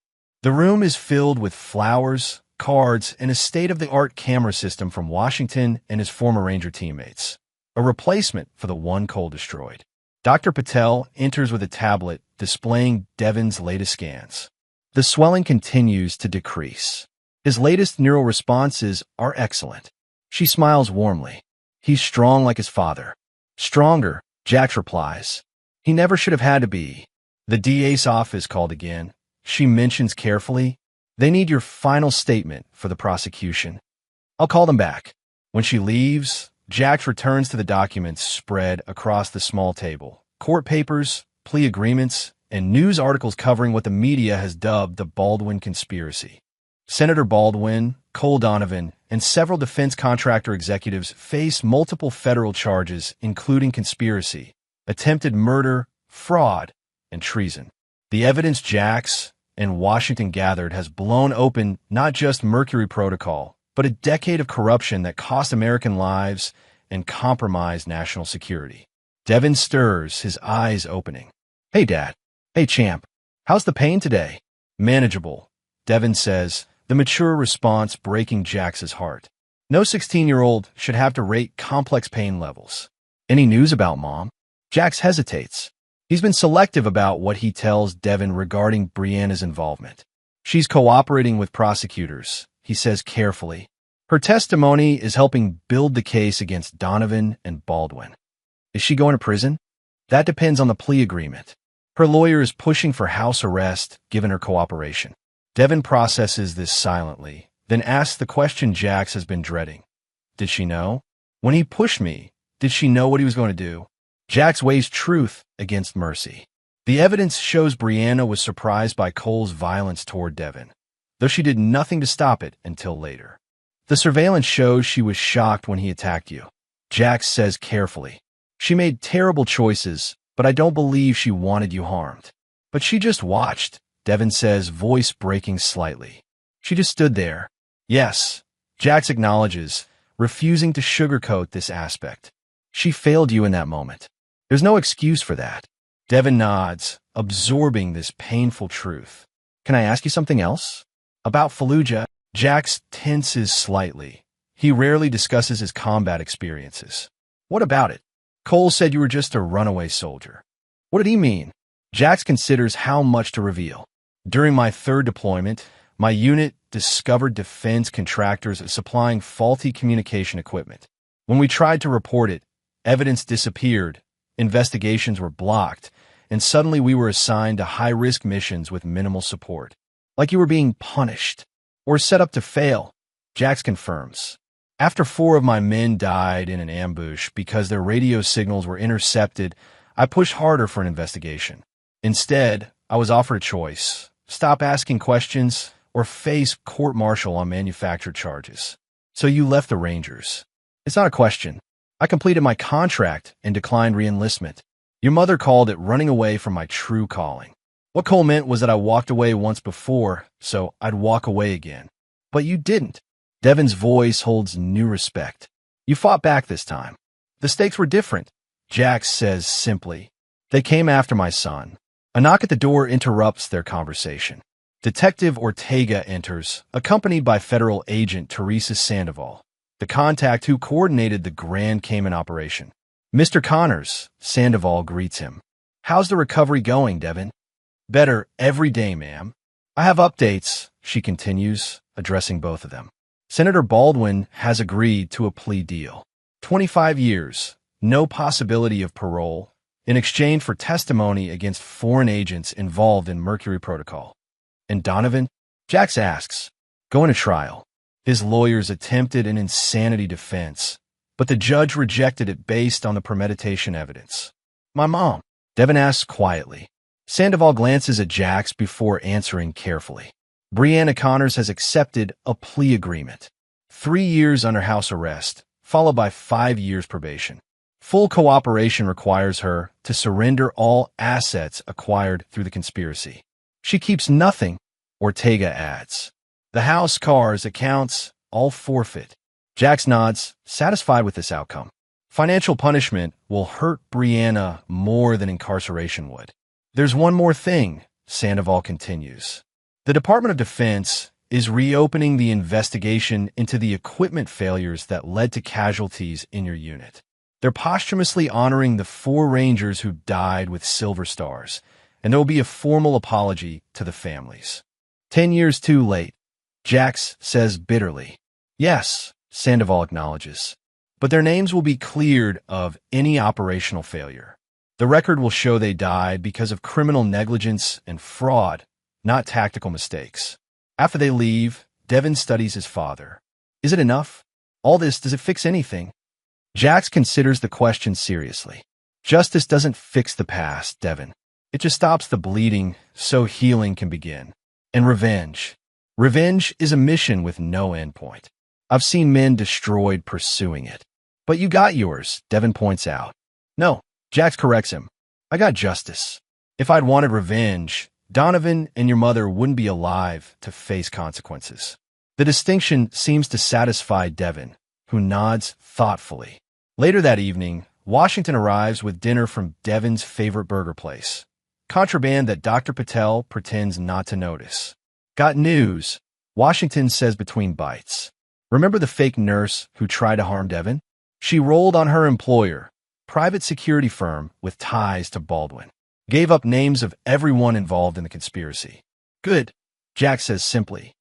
[SPEAKER 1] The room is filled with flowers, cards, and a state-of-the-art camera system from Washington and his former Ranger teammates, a replacement for the one Cole destroyed. Dr. Patel enters with a tablet displaying Devin's latest scans. The swelling continues to decrease. His latest neural responses are excellent. She smiles warmly. He's strong like his father. Stronger, Jax replies. He never should have had to be. The DA's office called again. She mentions carefully, they need your final statement for the prosecution. I'll call them back. When she leaves, Jax returns to the documents spread across the small table. Court papers, plea agreements, and news articles covering what the media has dubbed the Baldwin conspiracy. Senator Baldwin, Cole Donovan, and several defense contractor executives face multiple federal charges, including conspiracy, attempted murder, fraud, and treason. The evidence Jax and Washington gathered has blown open not just Mercury Protocol, but a decade of corruption that cost American lives and compromised national security. Devin stirs, his eyes opening. Hey, Dad. Hey, champ. How's the pain today? Manageable, Devin says, the mature response breaking Jax's heart. No 16-year-old should have to rate complex pain levels. Any news about Mom? Jax hesitates. He's been selective about what he tells Devin regarding Brianna's involvement. She's cooperating with prosecutors, he says carefully. Her testimony is helping build the case against Donovan and Baldwin. Is she going to prison? That depends on the plea agreement. Her lawyer is pushing for house arrest given her cooperation. Devin processes this silently, then asks the question Jax has been dreading. Did she know? When he pushed me, did she know what he was going to do? Jax weighs truth against mercy. The evidence shows Brianna was surprised by Cole's violence toward Devin, though she did nothing to stop it until later. The surveillance shows she was shocked when he attacked you. Jax says carefully. She made terrible choices, but I don't believe she wanted you harmed. But she just watched, Devin says, voice breaking slightly. She just stood there. Yes, Jax acknowledges, refusing to sugarcoat this aspect. She failed you in that moment. There's no excuse for that. Devin nods, absorbing this painful truth. Can I ask you something else? About Fallujah, Jax tenses slightly. He rarely discusses his combat experiences. What about it? Cole said you were just a runaway soldier. What did he mean? Jax considers how much to reveal. During my third deployment, my unit discovered defense contractors supplying faulty communication equipment. When we tried to report it, evidence disappeared, investigations were blocked, and suddenly we were assigned to high-risk missions with minimal support. Like you were being punished, or set up to fail, Jax confirms. After 4 of my men died in an ambush because their radio signals were intercepted, I pushed harder for an investigation. Instead, I was offered a choice: stop asking questions or face court-martial on manufactured charges. So you left the Rangers. It's not a question. I completed my contract and declined re-enlistment. Your mother called it running away from my true calling. What Cole meant was that I walked away once before, so I'd walk away again. But you didn't. Devin's voice holds new respect. You fought back this time. The stakes were different. Jax says simply. They came after my son. A knock at the door interrupts their conversation. Detective Ortega enters, accompanied by federal agent Teresa Sandoval, the contact who coordinated the Grand Cayman operation. Mr. Connors, Sandoval greets him. How's the recovery going, Devin? Better every day, ma'am. I have updates, she continues, addressing both of them. Senator Baldwin has agreed to a plea deal. 25 years, no possibility of parole, in exchange for testimony against foreign agents involved in Mercury Protocol. And Donovan? Jax asks. Going to trial. His lawyers attempted an insanity defense, but the judge rejected it based on the premeditation evidence. My mom? Devin asks quietly. Sandoval glances at Jax before answering carefully. Brianna Connors has accepted a plea agreement. 3 years under house arrest, followed by 5 years probation. Full cooperation requires her to surrender all assets acquired through the conspiracy. She keeps nothing, Ortega adds. The house, cars, accounts, all forfeit. Jax nods, satisfied with this outcome. Financial punishment will hurt Brianna more than incarceration would. There's one more thing, Sandoval continues. The Department of Defense is reopening the investigation into the equipment failures that led to casualties in your unit. They're posthumously honoring the 4 Rangers who died with Silver Stars, and there will be a formal apology to the families. 10 years too late, Jax says bitterly. Yes, Sandoval acknowledges, but their names will be cleared of any operational failure. The record will show they died because of criminal negligence and fraud, not tactical mistakes. After they leave, Devin studies his father. Is it enough? All this, does it fix anything? Jax considers the question seriously. Justice doesn't fix the past, Devin. It just stops the bleeding so healing can begin. And revenge. Revenge is a mission with no endpoint. I've seen men destroyed pursuing it. But you got yours, Devin points out. No, Jax corrects him. I got justice. If I'd wanted revenge, Donovan and your mother wouldn't be alive to face consequences. The distinction seems to satisfy Devin, who nods thoughtfully. Later that evening, Washington arrives with dinner from Devin's favorite burger place. Contraband that Dr. Patel pretends not to notice. Got news, Washington says between bites. Remember the fake nurse who tried to harm Devin? She rolled on her employer, private security firm with ties to Baldwin. Gave up names of everyone involved in the conspiracy. Good, Jax says simply.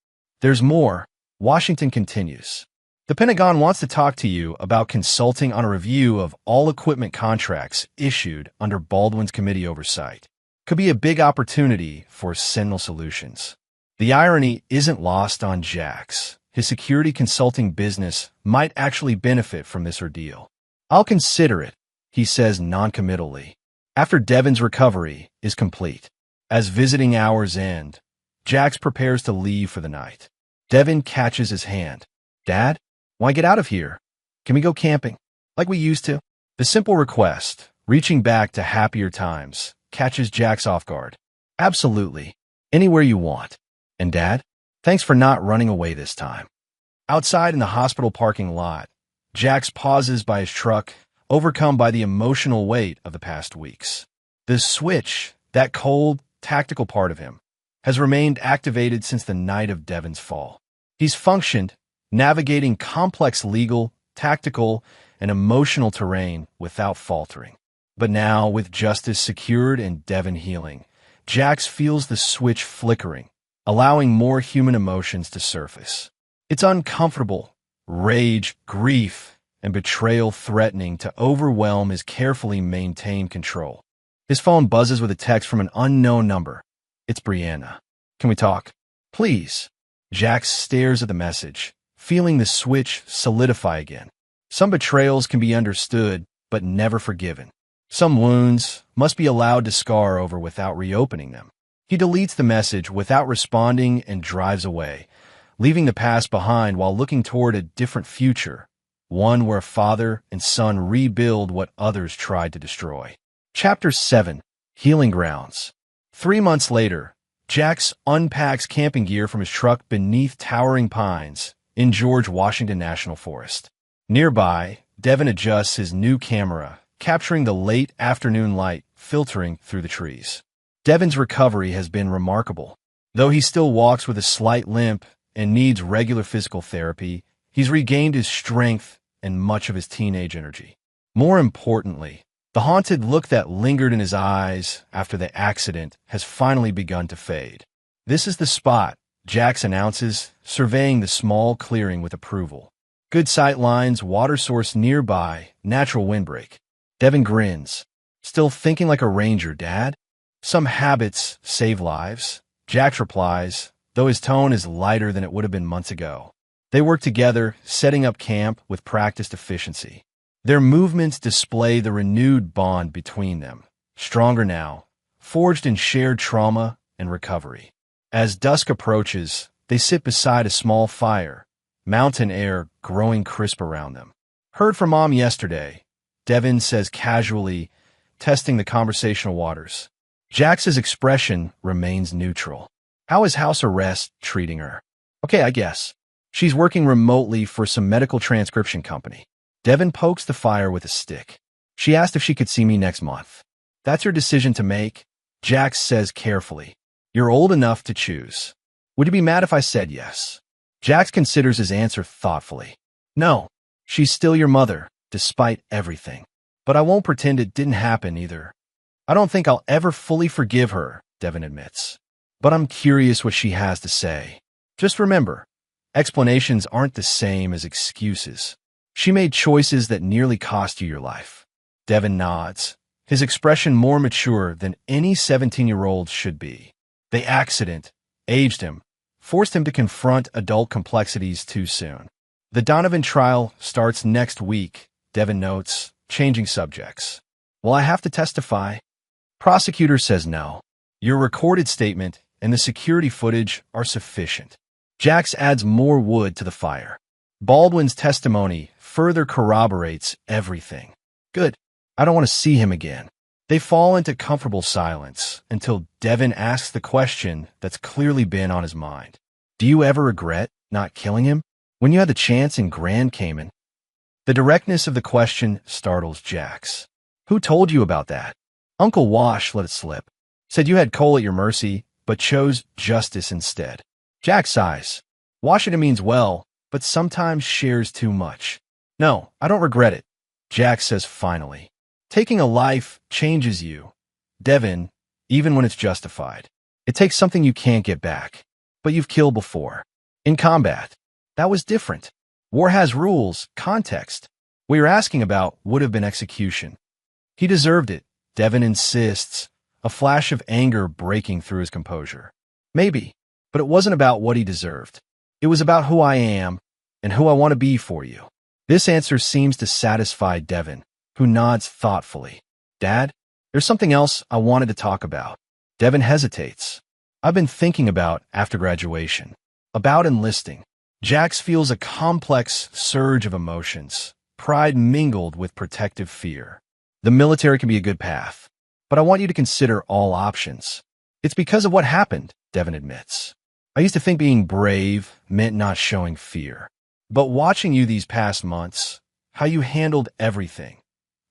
[SPEAKER 1] There's more, Washington continues. The Pentagon wants to talk to you about consulting on a review of all equipment contracts issued under Baldwin's committee oversight. Could be a big opportunity for Sentinel Solutions. The irony isn't lost on Jax. His security consulting business might actually benefit from this ordeal. I'll consider it, he says noncommittally. After Devin's recovery is complete. As visiting hours end, Jax prepares to leave for the night. Devin catches his hand. Dad? Why get out of here? Can we go camping? Like we used to? The simple request, reaching back to happier times, catches Jax off guard. Absolutely. Anywhere you want. And Dad? Thanks for not running away this time. Outside in the hospital parking lot, Jax pauses by his truck, overcome by the emotional weight of the past weeks. The switch, that cold, tactical part of him, has remained activated since the night of Devin's fall. He's functioned, navigating complex legal, tactical, and emotional terrain without faltering. But now, with justice secured and Devin healing, Jax feels the switch flickering, allowing more human emotions to surface. It's uncomfortable, rage, grief, and betrayal threatening to overwhelm his carefully maintained control. His phone buzzes with a text from an unknown number. It's Brianna. Can we talk? Please. Jax stares at the message, feeling the switch solidify again. Some betrayals can be understood, but never forgiven. Some wounds must be allowed to scar over without reopening them. He deletes the message without responding and drives away, leaving the past behind while looking toward a different future, one where father and son rebuild what others tried to destroy. Chapter 7. Healing Grounds. 3 months later, Jax unpacks camping gear from his truck beneath towering pines in George Washington National Forest. Nearby, Devin adjusts his new camera capturing the late afternoon light filtering through the trees. Devin's recovery has been remarkable. Though he still walks with a slight limp and needs regular physical therapy, he's regained his strength and much of his teenage energy. More importantly, the haunted look that lingered in his eyes after the accident has finally begun to fade. "This is the spot," Jax announces, surveying the small clearing with approval. Good sight lines, water source nearby, natural windbreak. Devin grins. "Still thinking like a ranger, Dad? Some habits save lives." Jax replies, though his tone is lighter than it would have been months ago. They work together, setting up camp with practiced efficiency. Their movements display the renewed bond between them, stronger now, forged in shared trauma and recovery. As dusk approaches, they sit beside a small fire, mountain air growing crisp around them. "Heard from Mom yesterday," Devin says casually, testing the conversational waters. Jax's expression remains neutral. "How is house arrest treating her?" "Okay, I guess. She's working remotely for some medical transcription company." Devin pokes the fire with a stick. "She asked if she could see me next month." "That's your decision to make," Jax says carefully. "You're old enough to choose. Would you be mad if I said yes?" Jax considers his answer thoughtfully. "No, she's still your mother, despite everything. But I won't pretend it didn't happen either." "I don't think I'll ever fully forgive her," Devin admits. "But I'm curious what she has to say. Just remember, explanations aren't the same as excuses. She made choices that nearly cost you your life." Devin nods, his expression more mature than any 17-year-old should be. The accident aged him, forced him to confront adult complexities too soon. The Donovan trial starts next week, Devin notes, changing subjects. "Will I have to testify?" Prosecutor says no. "Your recorded statement and the security footage are sufficient." Jax adds more wood to the fire. Baldwin's testimony further corroborates everything. "Good. I don't want to see him again." They fall into comfortable silence until Devin asks the question that's clearly been on his mind. "Do you ever regret not killing him when you had the chance in Grand Cayman?" The directness of the question startles Jax. "Who told you about that?" "Uncle Wash let it slip. Said you had Cole at your mercy, but chose justice instead." Jax sighs. "Washington means well, but sometimes shares too much." "No, I don't regret it," Jax says finally. "Taking a life changes you, Devin, even when it's justified. It takes something you can't get back. But you've killed before. In combat. That was different. War has rules, context. What you're asking about would have been execution." "He deserved it," Devin insists, a flash of anger breaking through his composure. "Maybe, but it wasn't about what he deserved. It was about who I am and who I want to be for you." This answer seems to satisfy Devin, who nods thoughtfully. "Dad, there's something else I wanted to talk about." Devin hesitates. "I've been thinking about after graduation. About enlisting." Jax feels a complex surge of emotions, pride mingled with protective fear. "The military can be a good path, but I want you to consider all options." "It's because of what happened," Devin admits. "I used to think being brave meant not showing fear. But watching you these past months, how you handled everything,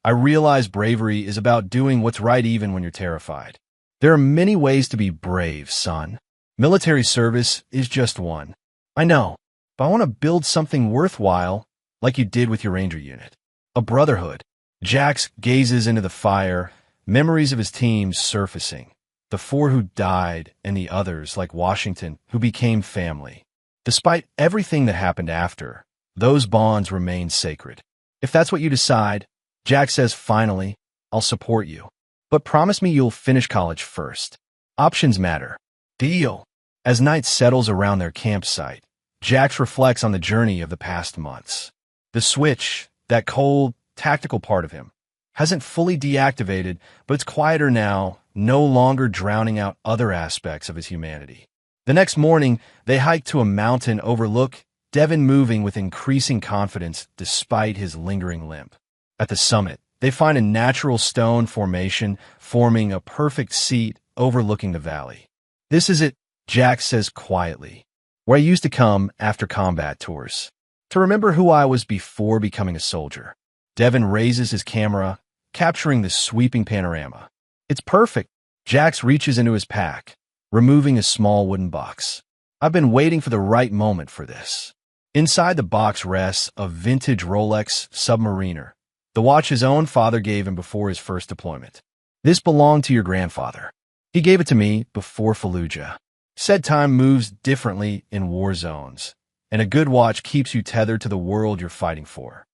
[SPEAKER 1] I realize bravery is about doing what's right even when you're terrified. There are many ways to be brave, son. Military service is just one. I know, but I want to build something worthwhile like you did with your Ranger unit. A brotherhood." Jax gazes into the fire, memories of his team surfacing. The 4 who died and the others, like Washington, who became family. Despite everything that happened after, those bonds remain sacred. "If that's what you decide," Jax says finally, "I'll support you. But promise me you'll finish college first. Options matter." "Deal." As night settles around their campsite, Jax reflects on the journey of the past months. The switch, that cold, tactical part of him, hasn't fully deactivated, but it's quieter now, no longer drowning out other aspects of his humanity. The next morning, they hike to a mountain overlook, Devin moving with increasing confidence despite his lingering limp. At the summit, they find a natural stone formation forming a perfect seat overlooking the valley. "This is it," Jax says quietly, "where I used to come after combat tours, to remember who I was before becoming a soldier." Devin raises his camera, capturing the sweeping panorama. It's perfect. Jax reaches into his pack, removing a small wooden box. I've been waiting for the right moment for this. Inside the box rests a vintage Rolex Submariner, the watch his own father gave him before his first deployment. This belonged to your grandfather. He gave it to me before Fallujah. Said time moves differently in war zones, and a good watch keeps you tethered to the world you're fighting for.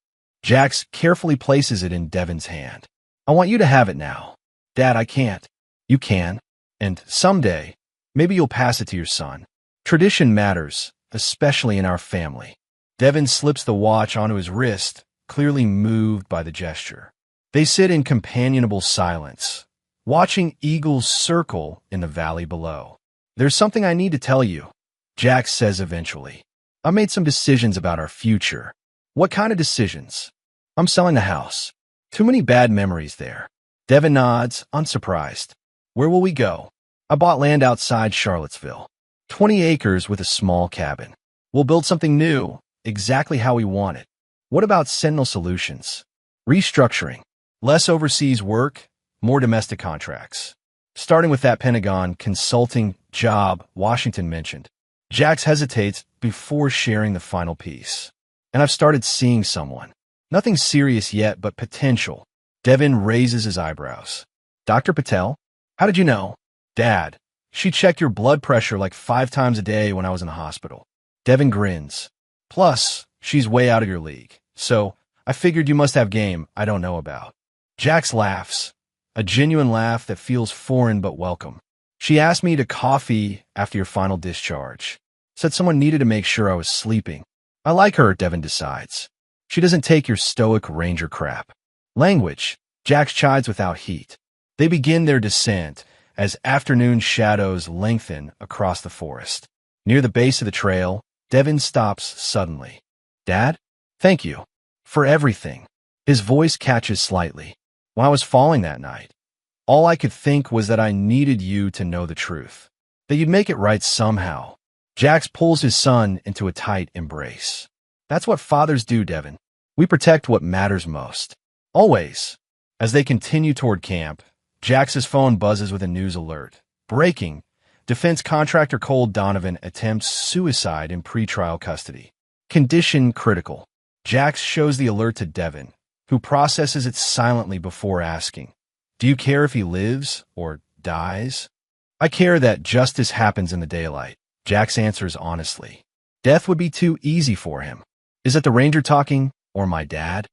[SPEAKER 1] Jax carefully places it in Devon's hand. I want you to have it now. Dad, I can't. You can. And someday, maybe you'll pass it to your son. Tradition matters, especially in our family. Devon slips the watch onto his wrist, clearly moved by the gesture. They sit in companionable silence, watching eagles circle in the valley below. There's something I need to tell you, Jax says eventually. I made some decisions about our future. What kind of decisions? I'm selling the house. Too many bad memories there. Devon nods, unsurprised. Where will we go? I bought land outside Charlottesville. 20 acres with a small cabin. We'll build something new, exactly how we want it. What about Sentinel Solutions? Restructuring. Less overseas work, more domestic contracts. Starting with that Pentagon consulting job Washington mentioned. Jax hesitates before sharing the final piece. And I've started seeing someone. Nothing serious yet, but potential. Devon raises his eyebrows. Dr. Patel? How did you know? Dad, she checked your blood pressure like 5 times a day when I was in the hospital. Devon grins. Plus, she's way out of your league. So, I figured you must have game I don't know about. Jax laughs. A genuine laugh that feels foreign but welcome. She asked me to coffee after your final discharge. Said someone needed to make sure I was sleeping. I like her, Devon decides. She doesn't take your stoic ranger crap. Language. Jax chides without heat. They begin their descent as afternoon shadows lengthen across the forest. Near the base of the trail, Devon stops suddenly. Dad? Thank you. For everything. His voice catches slightly. When I was falling that night, all I could think was that I needed you to know the truth. That you'd make it right somehow. Jax pulls his son into a tight embrace. That's what fathers do, Devon. We protect what matters most. Always. As they continue toward camp, Jax's phone buzzes with a news alert. Breaking. Defense contractor Cole Donovan attempts suicide in pretrial custody. Condition critical. Jax shows the alert to Devon, who processes it silently before asking, do you care if he lives or dies? I care that justice happens in the daylight. Jax answers honestly. Death would be too easy for him. Is it the ranger talking or my dad?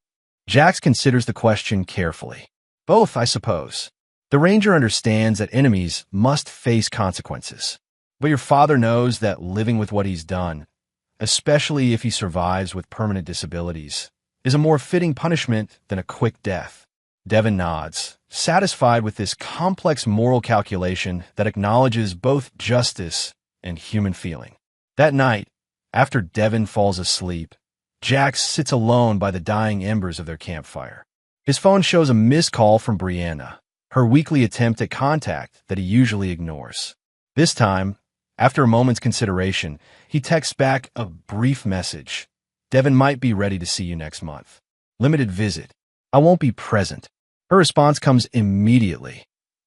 [SPEAKER 1] Jax considers the question carefully. Both, I suppose. The ranger understands that enemies must face consequences. But your father knows that living with what he's done, especially if he survives with permanent disabilities, is a more fitting punishment than a quick death. Devon nods, satisfied with this complex moral calculation that acknowledges both justice and human feeling. That night, after Devon falls asleep, Jax sits alone by the dying embers of their campfire. His phone shows a missed call from Brianna, her weekly attempt at contact that he usually ignores. This time, after a moment's consideration, he texts back a brief message. Devon might be ready to see you next month. Limited visit. I won't be present. Her response comes immediately.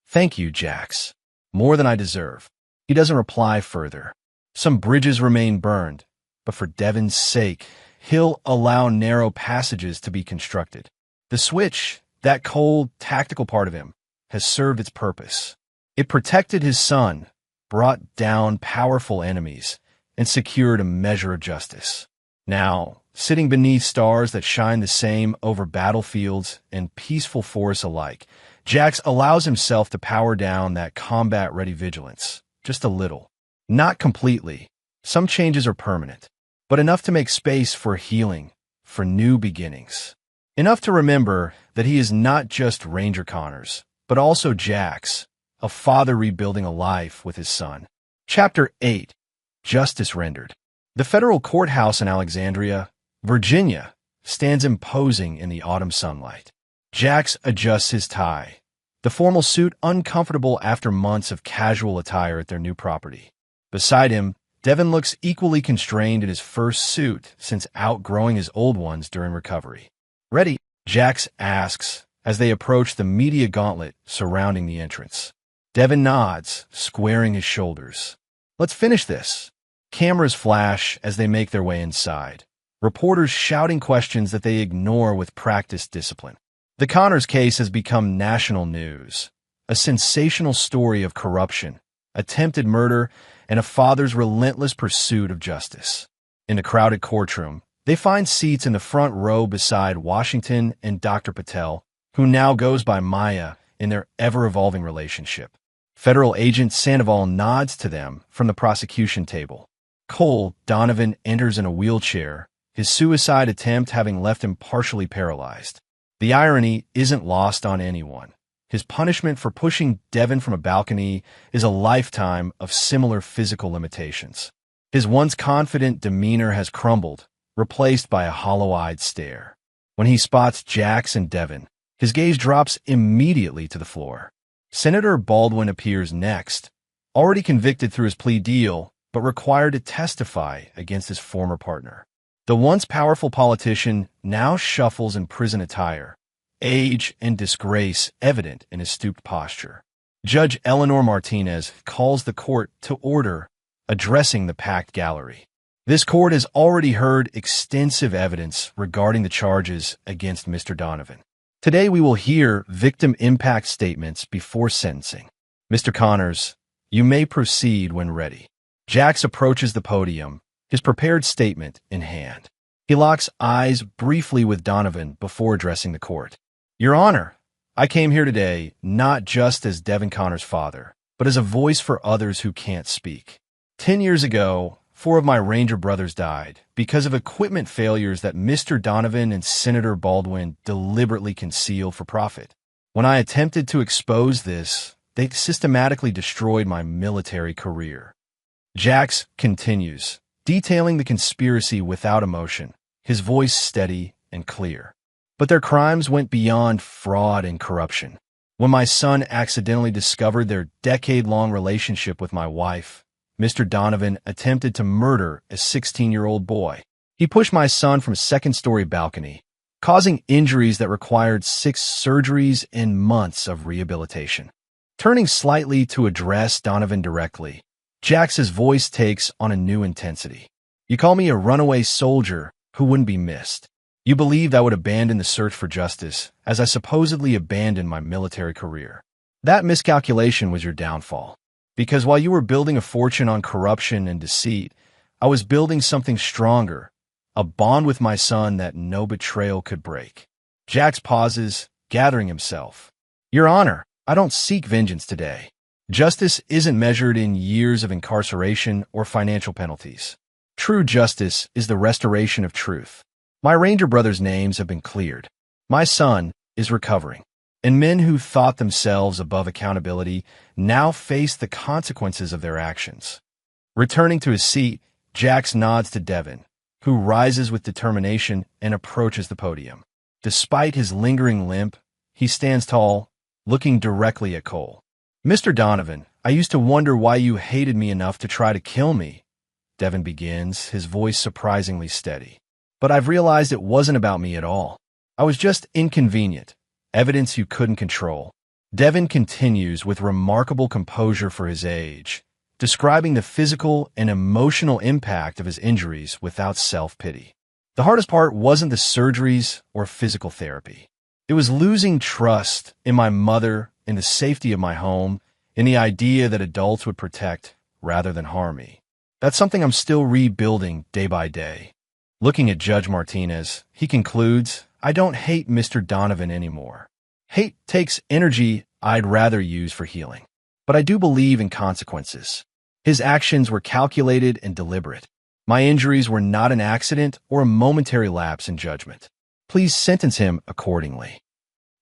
[SPEAKER 1] Thank you, Jax. More than I deserve. He doesn't reply further. Some bridges remain burned, but for Devon's sake, he'll allow narrow passages to be constructed. The switch, that cold, tactical part of him, has served its purpose. It protected his son, brought down powerful enemies, and secured a measure of justice. Now, sitting beneath stars that shine the same over battlefields and peaceful forests alike, Jax allows himself to power down that combat-ready vigilance, just a little. Not completely. Some changes are permanent, but enough to make space for healing, for new beginnings. Enough to remember that he is not just Ranger Connors, but also Jax, a father rebuilding a life with his son. Chapter 8. Justice Rendered. The federal courthouse in Alexandria, Virginia, stands imposing in the autumn sunlight. Jax adjusts his tie, the formal suit uncomfortable after months of casual attire at their new property. Beside him, Devon looks equally constrained in his first suit since outgrowing his old ones during recovery. Ready? Jax asks, as they approach the media gauntlet surrounding the entrance. Devin nods, squaring his shoulders. Let's finish this. Cameras flash as they make their way inside, reporters shouting questions that they ignore with practiced discipline. The Connors case has become national news, a sensational story of corruption, attempted murder, and a father's relentless pursuit of justice. In the crowded courtroom, they find seats in the front row beside Washington and Dr. Patel, who now goes by Maya, in their ever-evolving relationship. Federal agent Sandoval nods to them from the prosecution table. Cole Donovan enters in a wheelchair, his suicide attempt having left him partially paralyzed. The irony isn't lost on anyone. His punishment for pushing Devin from a balcony is a lifetime of similar physical limitations. His once confident demeanor has crumbled, replaced by a hollow-eyed stare. When he spots Jax and Devin, his gaze drops immediately to the floor. Senator Baldwin appears next, already convicted through his plea deal, but required to testify against his former partner. The once powerful politician now shuffles in prison attire, age and disgrace evident in his stooped posture. Judge Eleanor Martinez calls the court to order, addressing the packed gallery. This court has already heard extensive evidence regarding the charges against Mr. Donovan. Today we will hear victim impact statements before sentencing. Mr. Connors, you may proceed when ready. Jax approaches the podium, his prepared statement in hand. He locks eyes briefly with Donovan before addressing the court. Your Honor, I came here today not just as Devin Connors' father, but as a voice for others who can't speak. 10 years ago, 4 of my Ranger brothers died because of equipment failures that Mr. Donovan and Senator Baldwin deliberately concealed for profit. When I attempted to expose this, they systematically destroyed my military career. Jax continues, detailing the conspiracy without emotion, his voice steady and clear. But their crimes went beyond fraud and corruption. When my son accidentally discovered their decade-long relationship with my wife, Mr. Donovan attempted to murder a 16-year-old boy. He pushed my son from a second-story balcony, causing injuries that required 6 surgeries and months of rehabilitation. Turning slightly to address Donovan directly, Jax's voice takes on a new intensity. You call me a runaway soldier who wouldn't be missed. You believed I would abandon the search for justice, as I supposedly abandoned my military career. That miscalculation was your downfall. Because while you were building a fortune on corruption and deceit, I was building something stronger, a bond with my son that no betrayal could break. Jax pauses, gathering himself. Your Honor, I don't seek vengeance today. Justice isn't measured in years of incarceration or financial penalties. True justice is the restoration of truth. My Ranger brothers' names have been cleared. My son is recovering. And men who thought themselves above accountability now face the consequences of their actions. Returning to his seat, Jax nods to Devin, who rises with determination and approaches the podium. Despite his lingering limp, he stands tall, looking directly at Cole. Mr. Donovan, I used to wonder why you hated me enough to try to kill me, Devin begins, his voice surprisingly steady. But I've realized it wasn't about me at all. I was just inconvenient, evidence you couldn't control. Devin continues with remarkable composure for his age, describing the physical and emotional impact of his injuries without self-pity. The hardest part wasn't the surgeries or physical therapy. It was losing trust in my mother, in the safety of my home, in the idea that adults would protect rather than harm me. That's something I'm still rebuilding day by day. Looking at Judge Martinez, he concludes, I don't hate Mr. Donovan anymore. Hate takes energy I'd rather use for healing. But I do believe in consequences. His actions were calculated and deliberate. My injuries were not an accident or a momentary lapse in judgment. Please sentence him accordingly.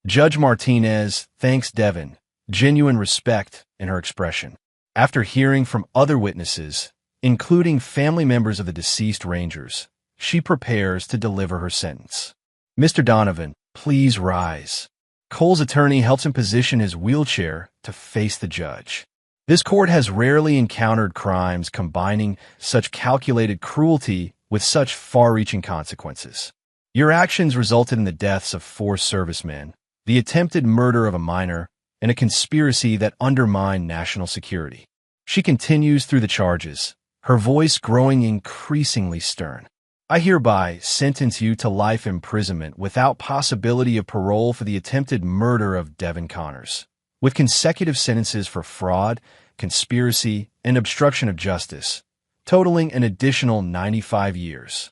[SPEAKER 1] Judge Martinez thanks Devin, genuine respect in her expression. After hearing from other witnesses, including family members of the deceased Rangers, she prepares to deliver her sentence. Mr. Donovan, please rise. Cole's attorney helps him position his wheelchair to face the judge. This court has rarely encountered crimes combining such calculated cruelty with such far-reaching consequences. Your actions resulted in the deaths of 4 servicemen, the attempted murder of a minor, and a conspiracy that undermined national security. She continues through the charges, her voice growing increasingly stern. I hereby sentence you to life imprisonment without possibility of parole for the attempted murder of Devin Connors, with consecutive sentences for fraud, conspiracy, and obstruction of justice, totaling an additional 95 years.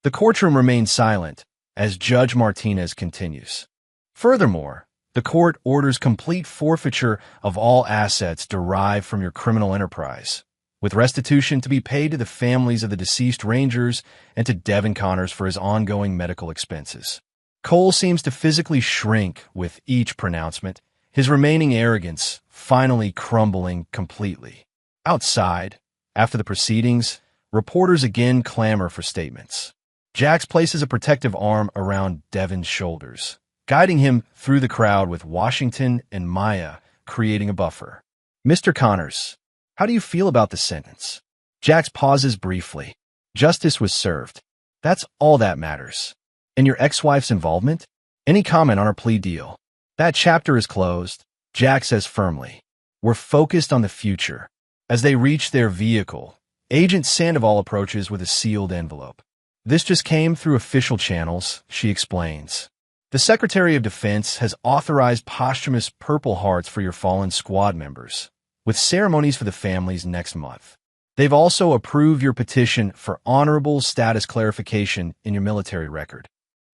[SPEAKER 1] The courtroom remains silent as Judge Martinez continues. Furthermore, the court orders complete forfeiture of all assets derived from your criminal enterprise, with restitution to be paid to the families of the deceased Rangers and to Devin Connors for his ongoing medical expenses. Cole seems to physically shrink with each pronouncement, his remaining arrogance finally crumbling completely. Outside, after the proceedings, reporters again clamor for statements. Jax places a protective arm around Devin's shoulders, guiding him through the crowd with Washington and Maya creating a buffer. Mr. Connors, how do you feel about the sentence? Jax pauses briefly. Justice was served. That's all that matters. And your ex-wife's involvement? Any comment on her plea deal? That chapter is closed, Jax says firmly. We're focused on the future. As they reach their vehicle, Agent Sandoval approaches with a sealed envelope. This just came through official channels, she explains. The Secretary of Defense has authorized posthumous Purple Hearts for your fallen squad members, with ceremonies for the families next month. They've also approved your petition for honorable status clarification in your military record.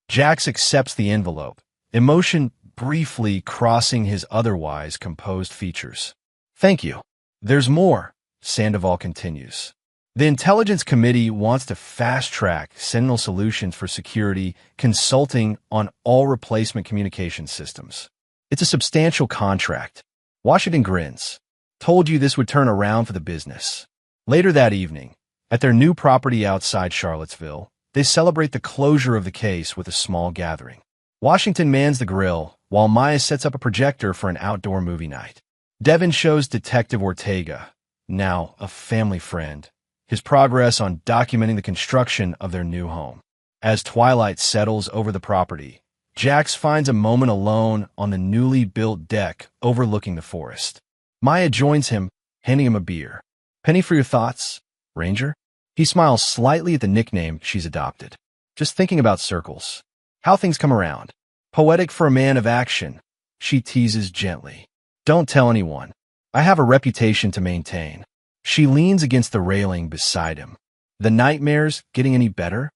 [SPEAKER 1] Jax accepts the envelope, emotion briefly crossing his otherwise composed features. Thank you. There's more, Sandoval continues. The Intelligence Committee wants to fast-track Sentinel Solutions for security consulting on all replacement communication systems. It's a substantial contract. Washington grins. Told you this would turn around for the business. Later that evening, at their new property outside Charlottesville, they celebrate the closure of the case with a small gathering. Washington mans the grill, while Maya sets up a projector for an outdoor movie night. Devin shows Detective Ortega, now a family friend, his progress on documenting the construction of their new home. As twilight settles over the property, Jax finds a moment alone on the newly built deck overlooking the forest. Maya joins him, handing him a beer. Penny for your thoughts, Ranger? He smiles slightly at the nickname she's adopted. Just thinking about circles. How things come around. Poetic for a man of action, she teases gently. Don't tell anyone. I have a reputation to maintain. She leans against the railing beside him. The nightmares getting any better?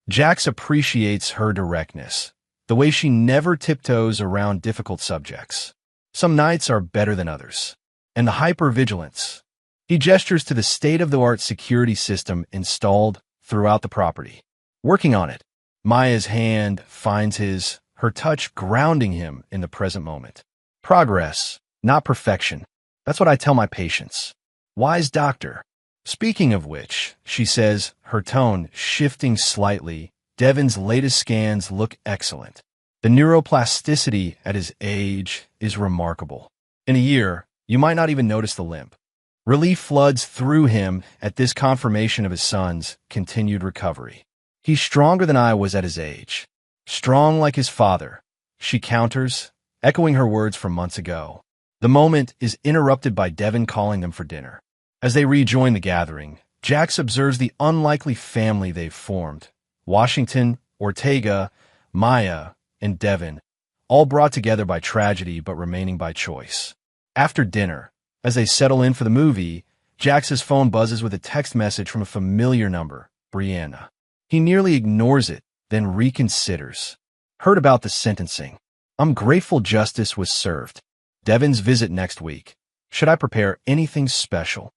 [SPEAKER 1] Jax appreciates her directness, the way she never tiptoes around difficult subjects. Some nights are better than others. And the hypervigilance. He gestures to the state-of-the-art security system installed throughout the property. Working on it, Maya's hand finds his, her touch grounding him in the present moment. Progress, not perfection. That's what I tell my patients. Wise doctor. Speaking of which, she says, her tone shifting slightly, Devin's latest scans look excellent. The neuroplasticity at his age is remarkable. In a year, you might not even notice the limp. Relief floods through him at this confirmation of his son's continued recovery. He's stronger than I was at his age. Strong like his father, she counters, echoing her words from months ago. The moment is interrupted by Devin calling them for dinner. As they rejoin the gathering, Jax observes the unlikely family they've formed. Washington, Ortega, Maya, and Devin, all brought together by tragedy but remaining by choice. After dinner, as they settle in for the movie, Jax's phone buzzes with a text message from a familiar number, Brianna. He nearly ignores it, then reconsiders. Heard about the sentencing. I'm grateful justice was served. Devin's visit next week. Should I prepare anything special?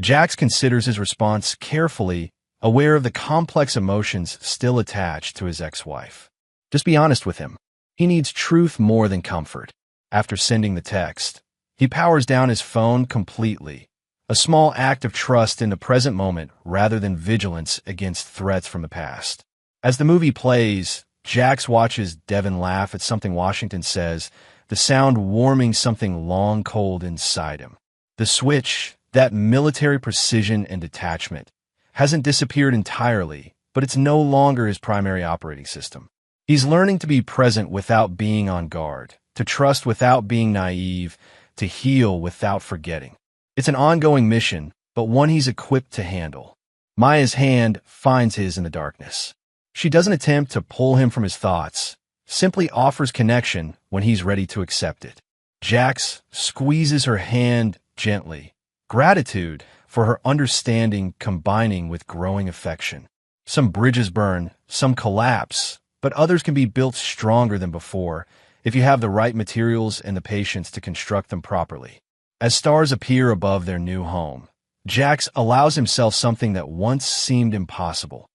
[SPEAKER 1] Jax considers his response carefully, aware of the complex emotions still attached to his ex-wife. Just be honest with him. He needs truth more than comfort. After sending the text, he powers down his phone completely, a small act of trust in the present moment rather than vigilance against threats from the past. As the movie plays, Jax watches Devin laugh at something Washington says, the sound warming something long cold inside him. The switch, that military precision and detachment, hasn't disappeared entirely, but it's no longer his primary operating system. He's learning to be present without being on guard, to trust without being naive, to heal without forgetting. It's an ongoing mission, but one he's equipped to handle. Maya's hand finds his in the darkness. She doesn't attempt to pull him from his thoughts, simply offers connection when he's ready to accept it. Jax squeezes her hand gently, gratitude for her understanding combining with growing affection. Some bridges burn, some collapse, but others can be built stronger than before if you have the right materials and the patience to construct them properly. As stars appear above their new home, Jax allows himself something that once seemed impossible.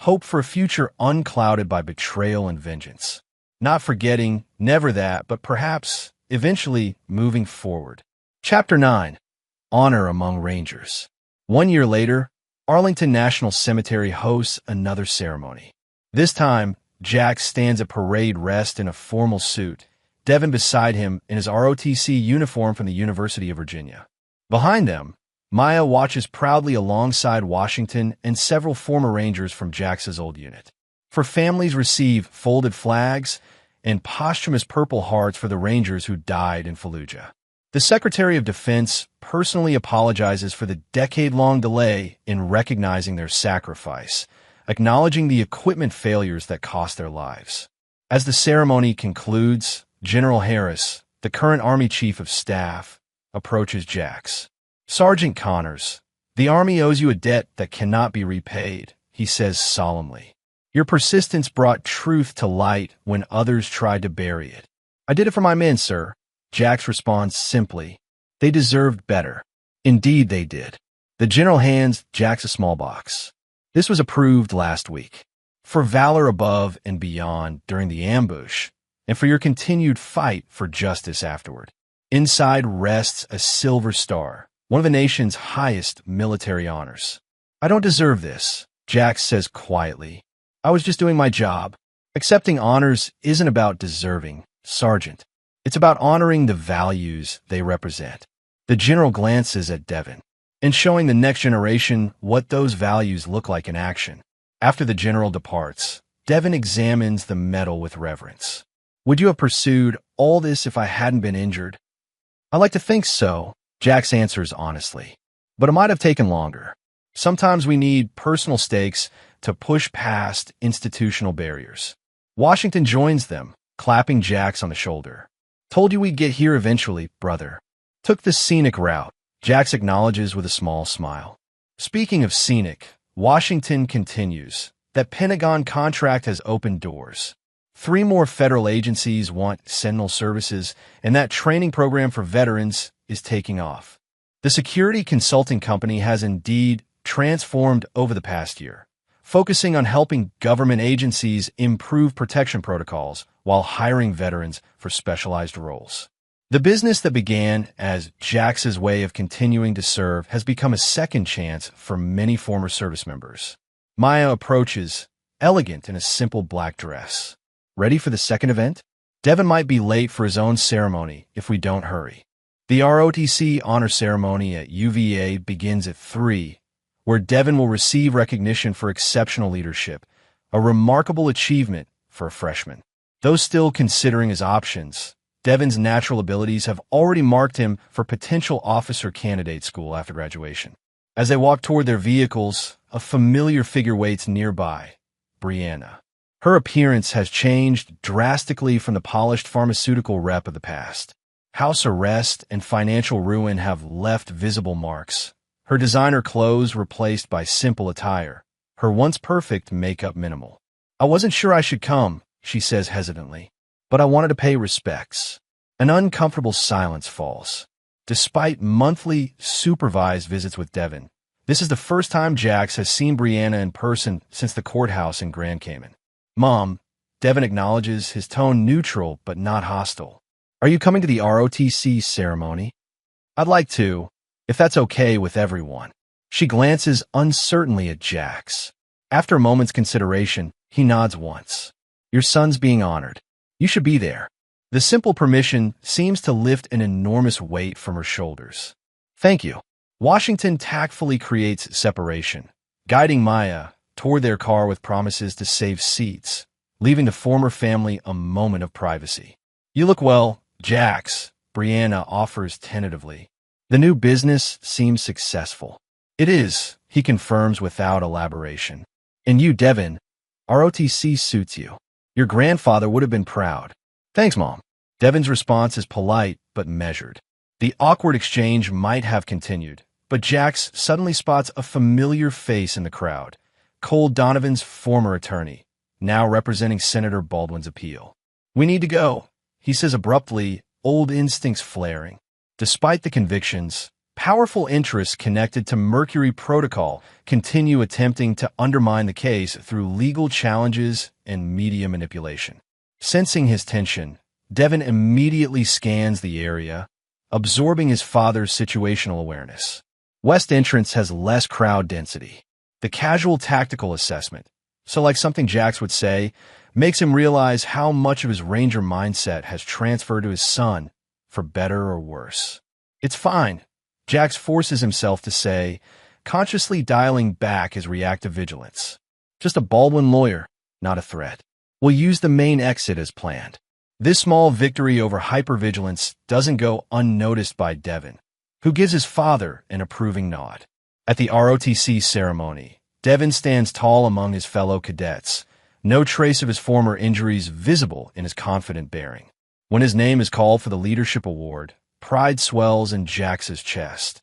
[SPEAKER 1] Hope for a future unclouded by betrayal and vengeance. Not forgetting, never that, but perhaps, eventually, moving forward. Chapter 9. Honor Among Rangers. 1 year later, Arlington National Cemetery hosts another ceremony. This time, Jax stands at parade rest in a formal suit, Devin beside him in his ROTC uniform from the University of Virginia. Behind them, Maya watches proudly alongside Washington and several former Rangers from Jax's old unit. For families receive folded flags and posthumous Purple Hearts for the Rangers who died in Fallujah. The Secretary of Defense personally apologizes for the decade-long delay in recognizing their sacrifice, acknowledging the equipment failures that cost their lives. As the ceremony concludes, General Harris, the current Army Chief of Staff, approaches Jax. "Sergeant Connors, the Army owes you a debt that cannot be repaid," he says solemnly. "Your persistence brought truth to light when others tried to bury it." "I did it for my men, sir," Jax responds simply. "They deserved better." Indeed they did. The general hands Jax a small box. "This was approved last week. For valor above and beyond during the ambush, and for your continued fight for justice afterward." Inside rests a silver star, one of the nation's highest military honors. "I don't deserve this," Jax says quietly. "I was just doing my job." Accepting honors isn't about deserving, Sergeant. It's about honoring the values they represent. The general glances at Devin, and showing the next generation what those values look like in action. After the general departs, Devin examines the medal with reverence. "Would you have pursued all this if I hadn't been injured?" "I like to think so," Jax answers honestly. "But it might have taken longer. Sometimes we need personal stakes to push past institutional barriers." Washington joins them, clapping Jax on the shoulder. "Told you we'd get here eventually, brother." "Took the scenic route," Jax acknowledges with a small smile. Speaking of scenic, Washington continues. That Pentagon contract has opened doors. 3 more federal agencies want Sentinel services, and that training program for veterans is taking off. The security consulting company has indeed transformed over the past year, focusing on helping government agencies improve protection protocols while hiring veterans for specialized roles. The business that began as Jax's way of continuing to serve has become a second chance for many former service members. Maya approaches, elegant in a simple black dress. "Ready for the second event?" Devin might be late for his own ceremony if we don't hurry. The ROTC honor ceremony at UVA begins at 3, where Devin will receive recognition for exceptional leadership, a remarkable achievement for a freshman. Though still considering his options, Devin's natural abilities have already marked him for potential officer candidate school after graduation. As they walk toward their vehicles, a familiar figure waits nearby, Brianna. Her appearance has changed drastically from the polished pharmaceutical rep of the past. House arrest and financial ruin have left visible marks. Her designer clothes replaced by simple attire, her once perfect makeup minimal. "I wasn't sure I should come," she says hesitantly, "but I wanted to pay respects." An uncomfortable silence falls. Despite monthly supervised visits with Devin, this is the first time Jax has seen Brianna in person since the courthouse in Grand Cayman. "Mom," Devin acknowledges, his tone neutral but not hostile. "Are you coming to the ROTC ceremony?" "I'd like to, if that's okay with everyone." She glances uncertainly at Jax. After a moment's consideration, he nods once. "Your son's being honored. You should be there." The simple permission seems to lift an enormous weight from her shoulders. "Thank you." Washington tactfully creates separation, guiding Maya toward their car with promises to save seats, leaving the former family a moment of privacy. "You look well," Jax, Brianna offers tentatively. The new business seems successful. It is, he confirms without elaboration. And you, Devin, ROTC suits you. Your grandfather would have been proud. Thanks, Mom. Devin's response is polite but measured. The awkward exchange might have continued, but Jax suddenly spots a familiar face in the crowd. Cole Donovan's former attorney, now representing Senator Baldwin's appeal. We need to go, he says abruptly, old instincts flaring. Despite the convictions, powerful interests connected to Mercury Protocol continue attempting to undermine the case through legal challenges and media manipulation. Sensing his tension, Devin immediately scans the area, absorbing his father's situational awareness. West Entrance has less crowd density. The casual tactical assessment, so like something Jax would say, makes him realize how much of his Ranger mindset has transferred to his son, for better or worse. It's fine, Jax forces himself to say, consciously dialing back his reactive vigilance. Just a Baldwin lawyer, not a threat. We'll use the main exit as planned. This small victory over hypervigilance doesn't go unnoticed by Devin, who gives his father an approving nod. At the ROTC ceremony, Devin stands tall among his fellow cadets, no trace of his former injuries visible in his confident bearing. When his name is called for the leadership award, pride swells in Jax's chest.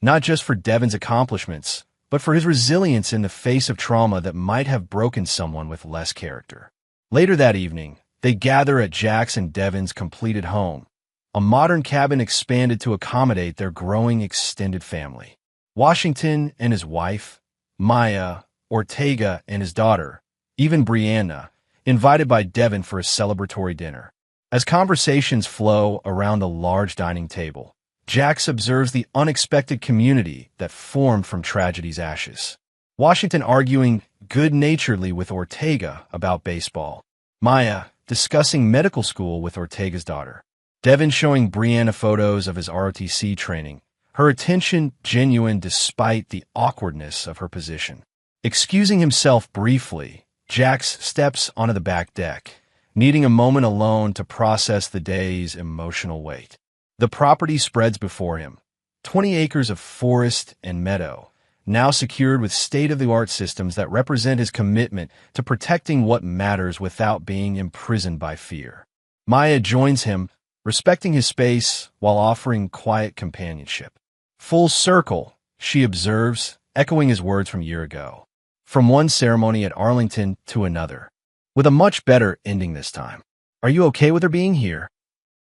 [SPEAKER 1] Not just for Devin's accomplishments, but for his resilience in the face of trauma that might have broken someone with less character. Later that evening, they gather at Jax and Devin's completed home, a modern cabin expanded to accommodate their growing extended family. Washington and his wife, Maya, Ortega and his daughter, even Brianna, invited by Devin for a celebratory dinner. As conversations flow around the large dining table, Jax observes the unexpected community that formed from tragedy's ashes. Washington arguing good-naturedly with Ortega about baseball. Maya discussing medical school with Ortega's daughter. Devin showing Brianna photos of his ROTC training, her attention genuine despite the awkwardness of her position. Excusing himself briefly, Jax steps onto the back deck, needing a moment alone to process the day's emotional weight. The property spreads before him, 20 acres of forest and meadow, now secured with state-of-the-art systems that represent his commitment to protecting what matters without being imprisoned by fear. Maya joins him, respecting his space while offering quiet companionship. Full circle, she observes, echoing his words from a year ago. From one ceremony at Arlington to another, with a much better ending this time. Are you okay with her being here?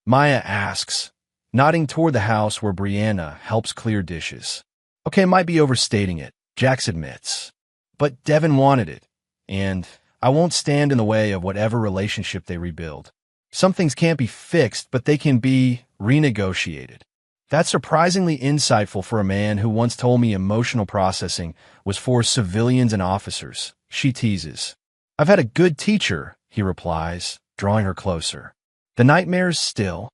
[SPEAKER 1] Maya asks, nodding toward the house where Brianna helps clear dishes. Okay, might be overstating it, Jax admits. But Devin wanted it, and I won't stand in the way of whatever relationship they rebuild. Some things can't be fixed, but they can be renegotiated. That's surprisingly insightful for a man who once told me emotional processing was for civilians and officers, she teases. I've had a good teacher, he replies, drawing her closer. The nightmares still,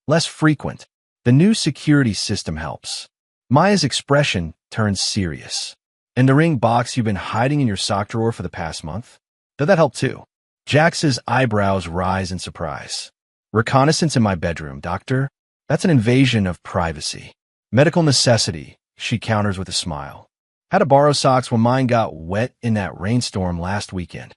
[SPEAKER 1] less frequent. The new security system helps. Maya's expression turns serious. And the ring box you've been hiding in your sock drawer for the past month? Did that help too? Jax's eyebrows rise in surprise. Reconnaissance in my bedroom, doctor? That's an invasion of privacy. Medical necessity, she counters with a smile. Had to borrow socks when mine got wet in that rainstorm last weekend.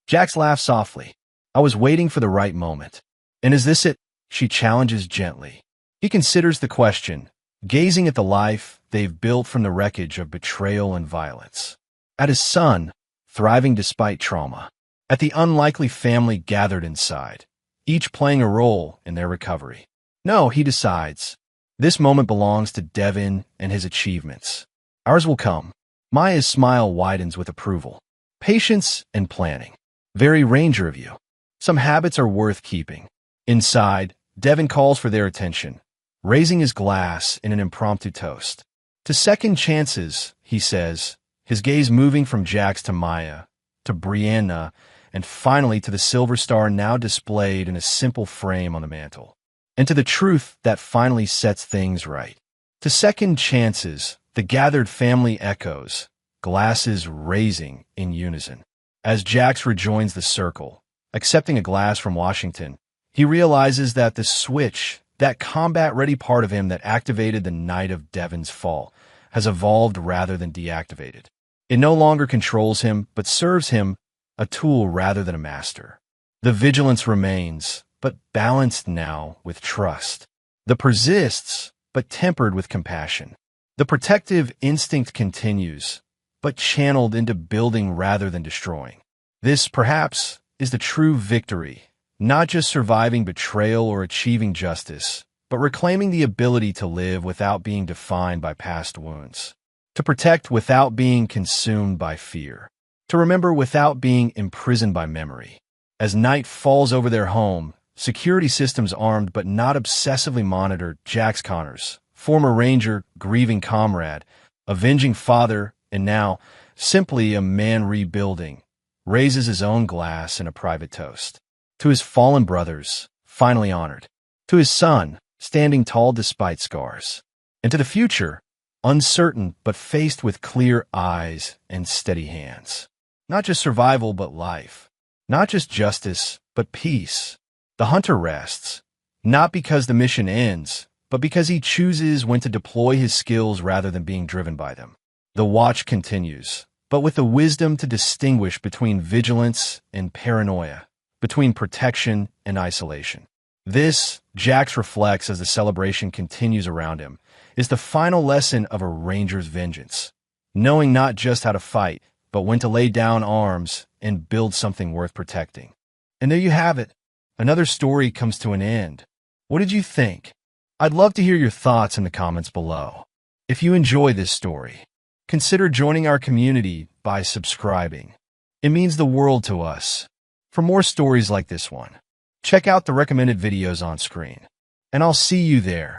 [SPEAKER 1] Jax laughs softly. I was waiting for the right moment. And is this it? She challenges gently. He considers the question, gazing at the life they've built from the wreckage of betrayal and violence. At his son, thriving despite trauma. At the unlikely family gathered inside, each playing a role in their recovery. No, he decides. This moment belongs to Devin and his achievements. Ours will come. Maya's smile widens with approval. Patience and planning. Very Ranger of you. Some habits are worth keeping. Inside, Devin calls for their attention, raising his glass in an impromptu toast. To second chances, he says, his gaze moving from Jax to Maya, to Brianna, and finally to the silver star now displayed in a simple frame on the mantel. And to the truth that finally sets things right. To second chances, the gathered family echoes, glasses raising in unison. As Jax rejoins the circle, accepting a glass from Washington, He realizes that the switch, that combat-ready part of him that activated the night of Devon's fall, has evolved rather than deactivated. It no longer controls him, but serves him, a tool rather than a master. The vigilance remains, but balanced now with trust. The persists, but tempered with compassion. The protective instinct continues, but channeled into building rather than destroying. This, perhaps, is the true victory, not just surviving betrayal or achieving justice, but reclaiming the ability to live without being defined by past wounds, to protect without being consumed by fear, to remember without being imprisoned by memory. As night falls over their home, security systems armed but not obsessively monitored, Jax Connors, former ranger, grieving comrade, avenging father, and now simply a man rebuilding, raises his own glass in a private toast. To his fallen brothers, finally honored. To his son, standing tall despite scars. And to the future, uncertain but faced with clear eyes and steady hands. Not just survival but life. Not just justice but peace. The hunter rests, not because the mission ends, but because he chooses when to deploy his skills rather than being driven by them. The watch continues, but with the wisdom to distinguish between vigilance and paranoia, between protection and isolation. This, Jax reflects as the celebration continues around him, is the final lesson of a ranger's vengeance, knowing not just how to fight, but when to lay down arms and build something worth protecting. And there you have it. Another story comes to an end. What did you think? I'd love to hear your thoughts in the comments below. If you enjoy this story, consider joining our community by subscribing. It means the world to us. For more stories like this one, check out the recommended videos on screen, and I'll see you there.